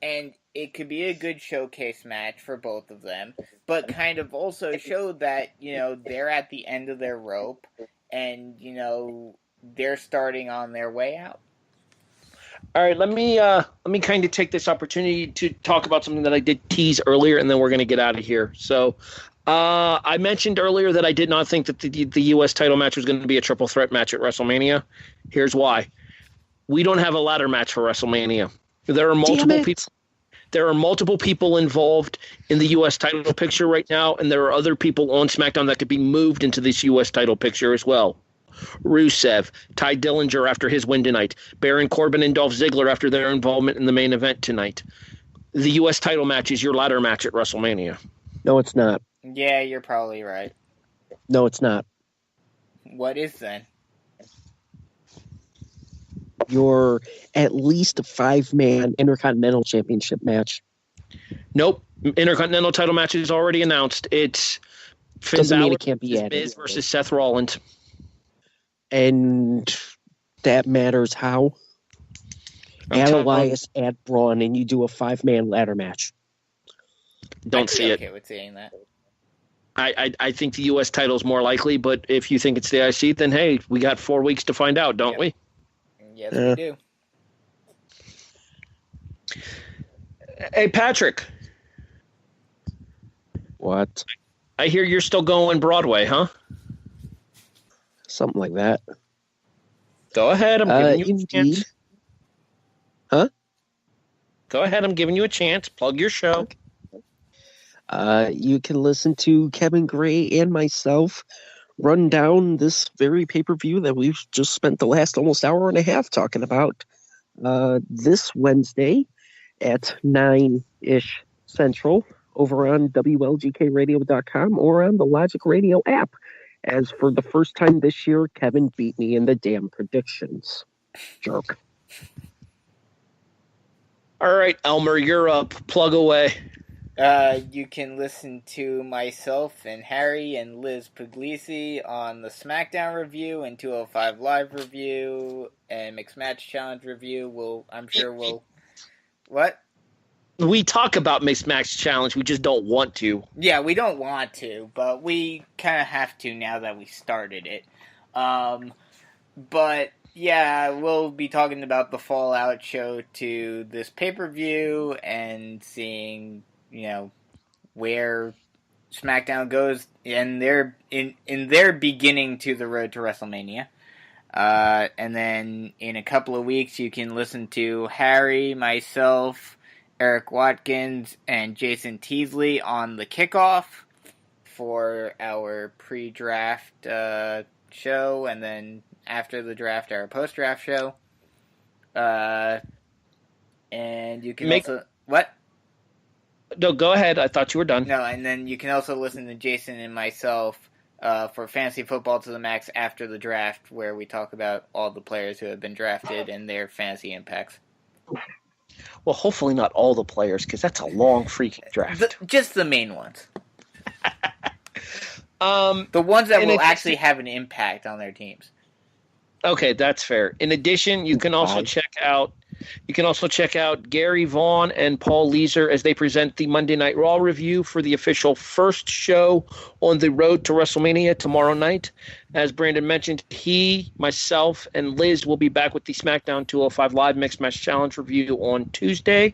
[SPEAKER 4] and it could be a good showcase match for both of them, but kind of also show that, they're at the end of their rope, and, they're starting on their way out.
[SPEAKER 2] All right, let me kind of take this opportunity to talk about something that I did tease earlier, and then we're going to get out of here. So I mentioned earlier that I did not think that the U.S. title match was going to be a triple threat match at WrestleMania. Here's why. We don't have a ladder match for WrestleMania. There are multiple people involved in the U.S. title picture right now, and there are other people on SmackDown that could be moved into this U.S. title picture as well. Rusev, Ty Dillinger after his win tonight, Baron Corbin and Dolph Ziggler after their involvement in the main event tonight. The U.S. title match is your ladder match at WrestleMania.
[SPEAKER 3] No, it's not.
[SPEAKER 4] Yeah, you're probably right.
[SPEAKER 3] No, it's not.
[SPEAKER 4] What is then?
[SPEAKER 3] Your at least a 5-man Intercontinental Championship match.
[SPEAKER 2] Nope. Intercontinental title match is already announced. It's Finn Balor Miz versus Seth Rollins.
[SPEAKER 3] And that matters how? Add Elias, add Braun, and you do a 5-man ladder match.
[SPEAKER 2] Don't see it.
[SPEAKER 4] Okay with saying that.
[SPEAKER 2] I think the U.S. title is more likely, but if you think it's the IC, then hey, we got 4 weeks to find out, don't we?
[SPEAKER 4] Yes, we do.
[SPEAKER 2] Hey, Patrick.
[SPEAKER 3] What?
[SPEAKER 2] I hear you're still going Broadway, huh?
[SPEAKER 3] Something like that.
[SPEAKER 2] Go ahead. I'm giving you a chance.
[SPEAKER 3] Huh?
[SPEAKER 2] Go ahead. I'm giving you a chance. Plug your show.
[SPEAKER 3] You can listen to Kevin Gray and myself run down this very pay-per-view that we've just spent the last almost hour and a half talking about this Wednesday at 9-ish Central over on WLGKradio.com or on the Logic Radio app As for the first time this year, Kevin beat me in the damn predictions. Jerk.
[SPEAKER 2] All right, Elmer, you're up. Plug away.
[SPEAKER 4] You can listen to myself and Harry and Liz Puglisi on the SmackDown review and 205 Live review and Mixed Match Challenge review. What?
[SPEAKER 2] We talk about Mixed Match Challenge, we just don't want to.
[SPEAKER 4] Yeah, we don't want to, but we kind of have to now that we started it. But yeah, we'll be talking about the Fallout show to this pay-per-view and seeing, where SmackDown goes in their beginning to the road to WrestleMania. And then in a couple of weeks, you can listen to Harry, myself, Eric Watkins, and Jason Teasley on the kickoff for our pre-draft show, and then after the draft, our post-draft show. And you can also... What?
[SPEAKER 2] No, go ahead. I thought you were done.
[SPEAKER 4] No, and then you can also listen to Jason and myself for Fantasy Football to the Max after the draft, where we talk about all the players who have been drafted and their fantasy impacts.
[SPEAKER 2] Well, hopefully not all the players, because that's a long freaking draft.
[SPEAKER 4] Just the main ones. The ones that will actually have an impact on their teams.
[SPEAKER 2] Okay, that's fair. In addition, you can also check out Gary Vaughn and Paul Leeser as they present the Monday Night Raw review for the official first show on the road to WrestleMania tomorrow night. As Brandon mentioned, he, myself, and Liz will be back with the SmackDown 205 Live Mixed Match Challenge review on Tuesday.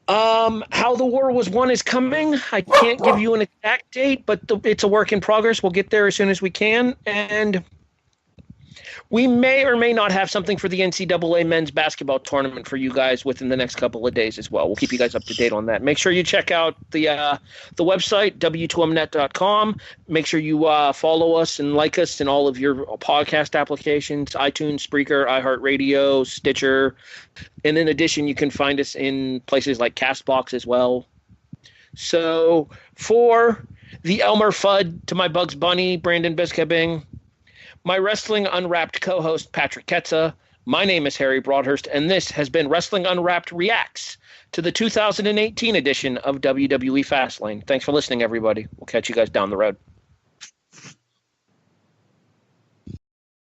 [SPEAKER 2] How the War Was Won is coming. I can't give you an exact date, but it's a work in progress. We'll get there as soon as we can, and we may or may not have something for the NCAA men's basketball tournament for you guys within the next couple of days as well. We'll keep you guys up to date on that. Make sure you check out the website, w2mnet.com. Make sure you follow us and like us in all of your podcast applications, iTunes, Spreaker, iHeartRadio, Stitcher. And in addition, you can find us in places like CastBox as well. So for the Elmer Fudd, to my Bugs Bunny, Brandon Biskebing, my Wrestling Unwrapped co-host, Patrick Ketza. My name is Harry Broadhurst, and this has been Wrestling Unwrapped Reacts to the 2018 edition of WWE Fastlane. Thanks for listening, everybody. We'll catch you guys down the road.